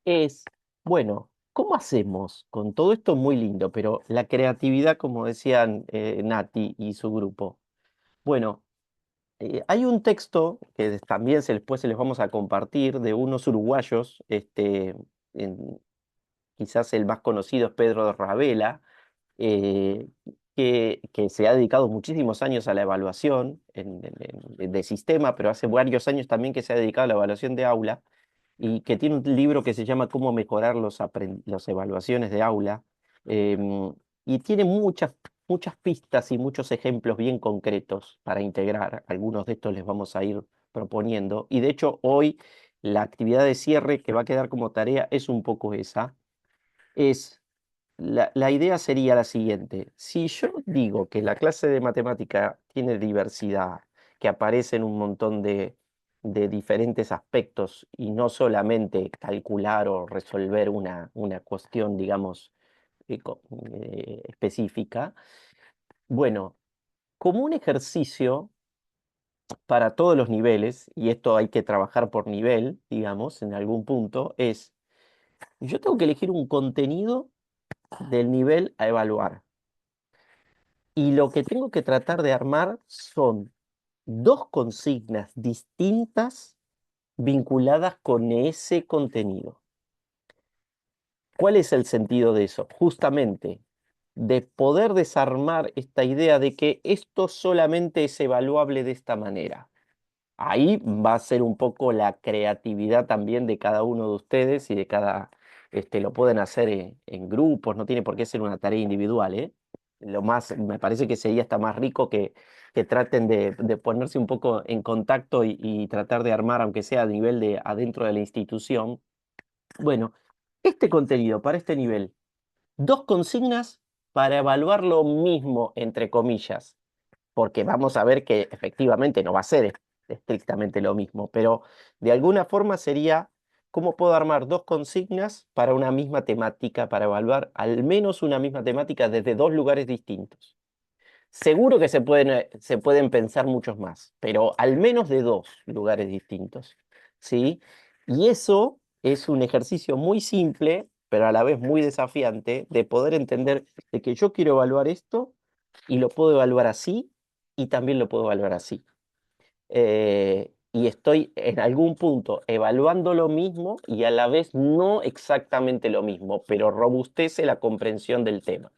es, bueno, ¿cómo hacemos con todo esto muy lindo, pero la creatividad, como decían Nati y su grupo? Bueno, hay un texto que también después se les vamos a compartir, de unos uruguayos, en- quizás el más conocido es Pedro de Ravela, eh, que se ha dedicado muchísimos años a la evaluación de sistema, pero hace varios años también que se ha dedicado a la evaluación de aula, y que tiene un libro que se llama Cómo mejorar las evaluaciones de aula, y tiene muchas pistas y muchos ejemplos bien concretos para integrar. Algunos de estos les vamos a ir proponiendo, y de hecho hoy la actividad de cierre que va a quedar como tarea es un poco esa. Es la idea sería la siguiente: si yo digo que la clase de matemática tiene diversidad, que aparece en un montón de diferentes aspectos y no solamente calcular o resolver una cuestión, digamos, específica, bueno, como un ejercicio para todos los niveles, y esto hay que trabajar por nivel, digamos, en algún punto, es, yo tengo que elegir un contenido del nivel a evaluar. Y lo que tengo que tratar de armar son dos consignas distintas vinculadas con ese contenido. ¿Cuál es el sentido de eso? Justamente de poder desarmar esta idea de que esto solamente es evaluable de esta manera. Ahí va a ser un poco la creatividad también de cada uno de ustedes y de cada, lo pueden hacer en grupos, no tiene por qué ser una tarea individual, ¿eh? Me parece que sería hasta más rico que traten de ponerse un poco en contacto y tratar de armar, aunque sea a nivel de adentro de la institución. Bueno, este contenido para este nivel, 2 consignas para evaluar lo mismo, entre comillas, porque vamos a ver que efectivamente no va a ser estrictamente lo mismo, pero de alguna forma sería cómo puedo armar 2 consignas para una misma temática, para evaluar al menos una misma temática desde 2 lugares distintos. Seguro que se pueden pensar muchos más, pero al menos de 2 lugares distintos, ¿sí? Y eso es un ejercicio muy simple, pero a la vez muy desafiante, de poder entender de que yo quiero evaluar esto y lo puedo evaluar así y también lo puedo evaluar así. Y estoy en algún punto evaluando lo mismo y a la vez no exactamente lo mismo, pero robustece la comprensión del tema,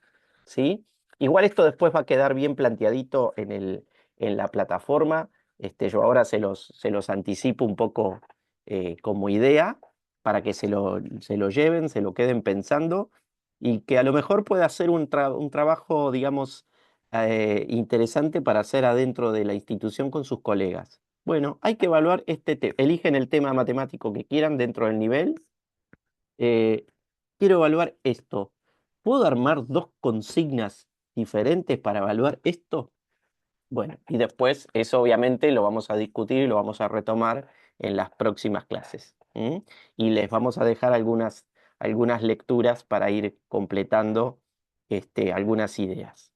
¿sí? Igual esto después va a quedar bien planteadito en la plataforma. Yo ahora se los anticipo un poco como idea para que se lo lleven, se lo queden pensando y que a lo mejor pueda ser un trabajo, digamos, interesante para hacer adentro de la institución con sus colegas. Bueno, hay que evaluar este tema. Eligen el tema matemático que quieran dentro del nivel. Eh, quiero evaluar esto. ¿Puedo armar 2 consignas diferentes para evaluar esto? Bueno, y después eso obviamente lo vamos a discutir y lo vamos a retomar en las próximas clases. ¿M? Y les vamos a dejar algunas lecturas para ir completando algunas ideas.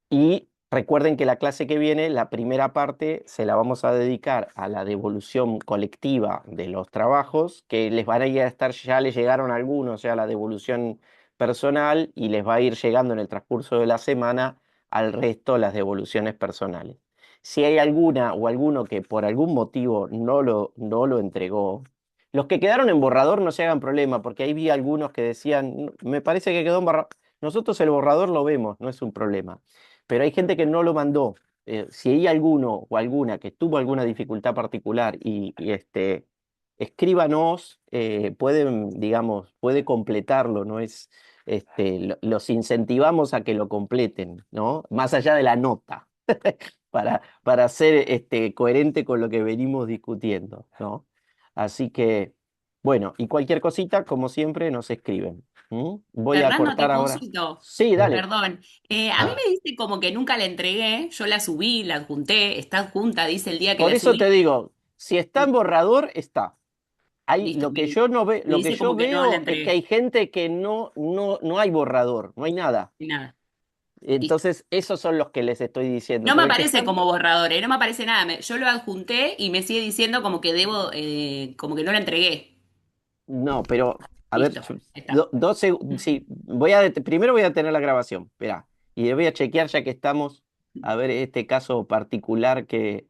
Y recuerden que la clase que viene, la primera parte, se la vamos a dedicar a la devolución colectiva de los trabajos, que les van a ir a estar, ya les llegaron algunos, ya la devolución personal, y les va a ir llegando en el transcurso de la semana al resto las devoluciones personales. Si hay alguna o alguno que por algún motivo no lo entregó, los que quedaron en borrador no se hagan problema, porque ahí vi algunos que decían, me parece que quedó en borrador. Nosotros el borrador lo vemos, no es un problema, pero hay gente que no lo mandó. Si hay alguno o alguna que tuvo alguna dificultad particular escríbanos, pueden, digamos, puede completarlo, ¿no? Los incentivamos a que lo completen, ¿no? Más allá de la nota, para ser coherente con lo que venimos discutiendo, ¿no? Así que, bueno, y cualquier cosita, como siempre, nos escriben. Voy a Fernando, te cortar ahora. consulto. Sí, dale. Perdón. A mí me dice como que nunca la entregué, yo la subí, la adjunté, está adjunta, dice el día que Por la eso te subí. digo, si está en borrador, está. Listo, Lo que yo no me lo que dice yo como que no la veo es que entregué. hay gente que no hay borrador, no hay nada. Y nada, listo. Entonces, esos son los que les estoy diciendo. No me Porque el que aparece está, como borrador, no me aparece nada. Yo lo adjunté y me sigue diciendo como que debo, como que no la entregué. no, pero, a ver, Listo, ahí está. sí, primero voy a tener la grabación, espera, y le voy a chequear ya que estamos, a ver este caso particular que,